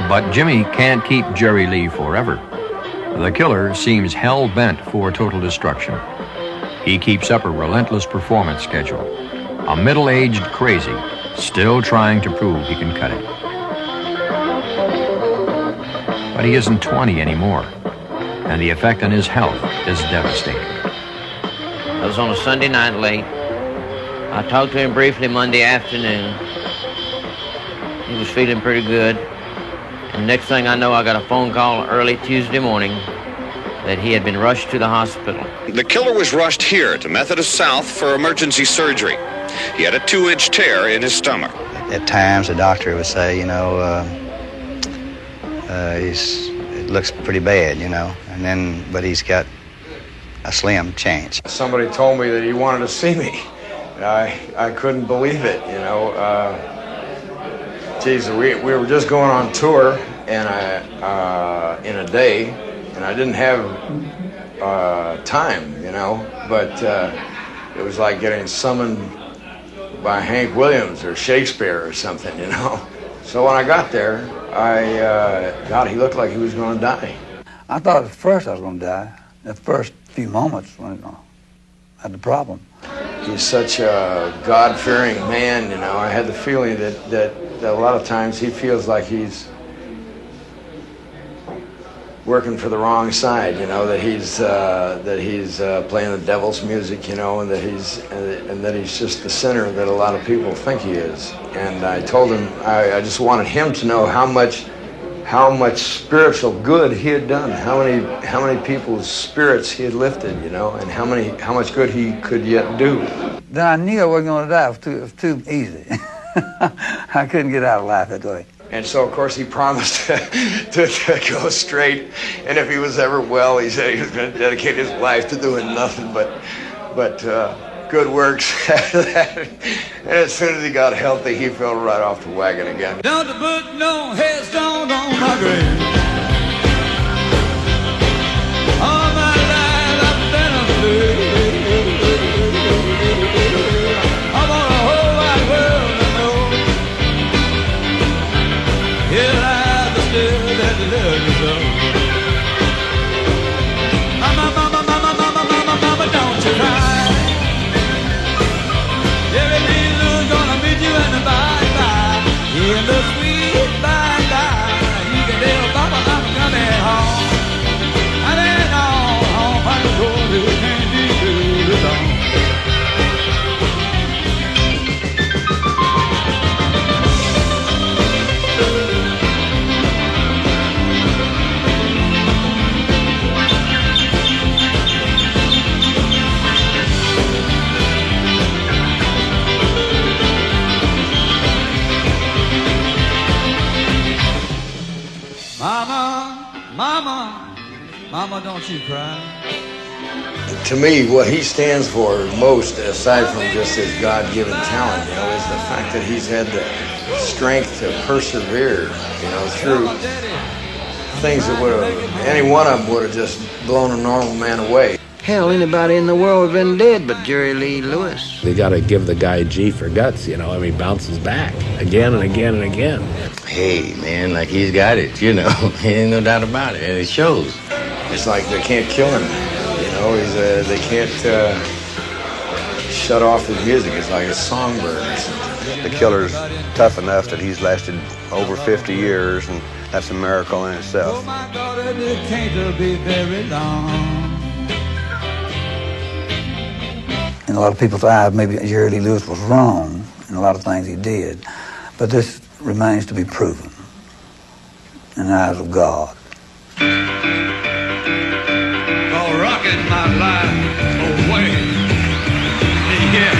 But Jimmy can't keep Jerry Lee forever. The killer seems hell-bent for total destruction. He keeps up a relentless performance schedule. A middle-aged crazy, still trying to prove he can cut it. But he isn't 20 anymore, and the effect on his health is devastating. I was on a Sunday night late. I talked to him briefly Monday afternoon. He was feeling pretty good. And next thing I know, I got a phone call early Tuesday morning that he had been rushed to the hospital. The killer was rushed here to Methodist South for emergency surgery. He had a 2-inch tear in his stomach. At times, the doctor would say, you know, it looks pretty bad, you know, but he's got a slim chance. Somebody told me that he wanted to see me. I couldn't believe it, you know. Geez, we were just going on tour and in a day, and I didn't have time, you know, but it was like getting summoned by Hank Williams or Shakespeare or something, you know. So when I got there, God, he looked like he was going to die. I thought at first I was going to die. The first few moments when I had the problem. He's such a God-fearing man, you know. I had the feeling that a lot of times he feels like he's working for the wrong side, you know, that he's playing the devil's music, you know, and that he's just the sinner that a lot of people think he is. And I told him I just wanted him to know how much spiritual good he had done, how many people's spirits he had lifted, you know, and how much good he could yet do. Then I knew I wasn't going to die. It was too easy. I couldn't get out of life that way. And so, of course, he promised to go straight. And if he was ever well, he said he was going to dedicate his life to doing nothing but good works after that. And as soon as he got healthy, he fell right off the wagon again. Don't put no headstone on my grave. All my life I've been a slave. I want the whole wide world to know really love you so. Mama, mama, mama, mama, mama, mama, don't you cry. Jerry Lee Lewis gonna meet you in the bye-bye. In the sweet bye-bye. You can tell Papa I'm coming home. And then home, I'm going to candy to the dawn. Mama, don't you cry. To me, what he stands for most, aside from just his God-given talent, you know, is the fact that he's had the strength to persevere, you know, through things that would have, any one of them would have just blown a normal man away. Hell, anybody in the world would have been dead but Jerry Lee Lewis. They got to give the guy G for guts, you know. I mean, bounces back again and again and again. Hey, man, like he's got it, you know. Ain't no doubt about it, and it shows. It's like they can't kill him, you know. They can't shut off his music. It's like a songbird or something. The Killer's tough enough that he's lasted over 50 years, and that's a miracle in itself. Oh, my daughter, it can't be very long. In a lot of people's eyes, maybe Jerry Lee Lewis was wrong in a lot of things he did, but this remains to be proven in the eyes of God. Rocking my life away. Yeah.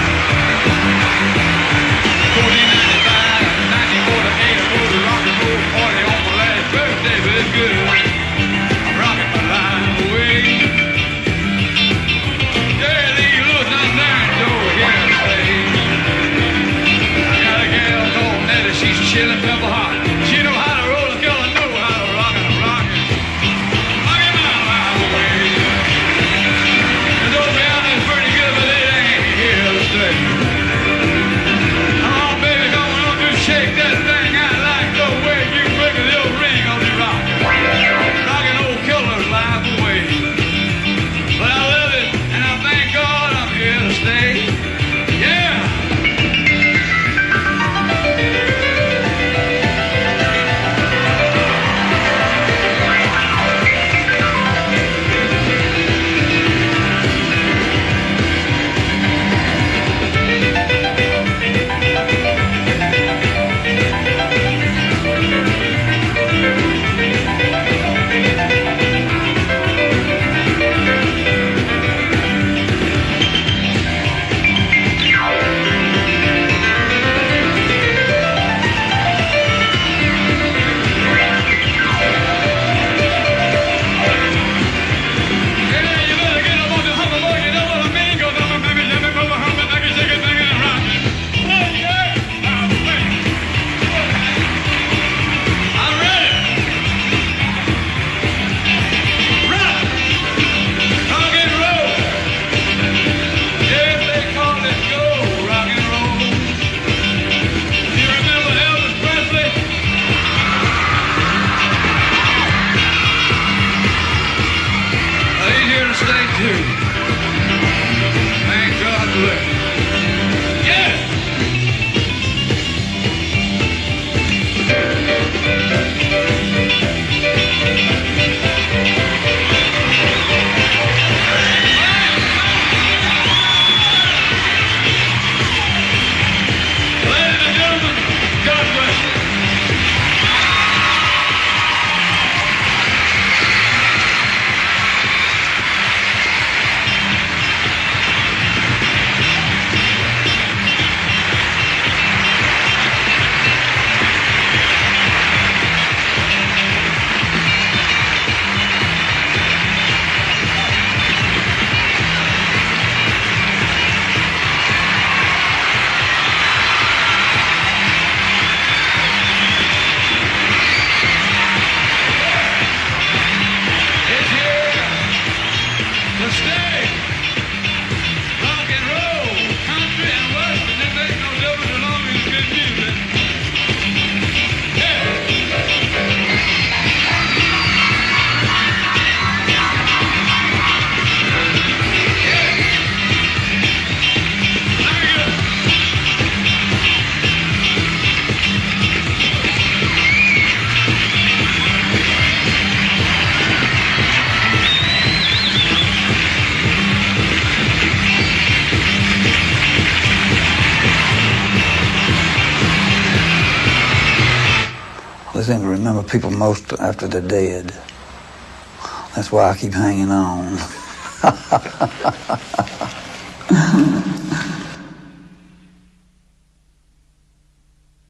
1995, 1948, I moved to rock and roll party on my last birthday, but it's good. I'm rocking my life away. Jerry Lee Lewis, I'm there in door here to stay. I got a gal called Nettie, she's chillin' pepper hot. She know how to roll, a girl I know how to rock and rock it. Rocking my life away. Shake that thing out like the way you break a little ring on the rock. They seem to remember people most after they're dead. That's why I keep hanging on.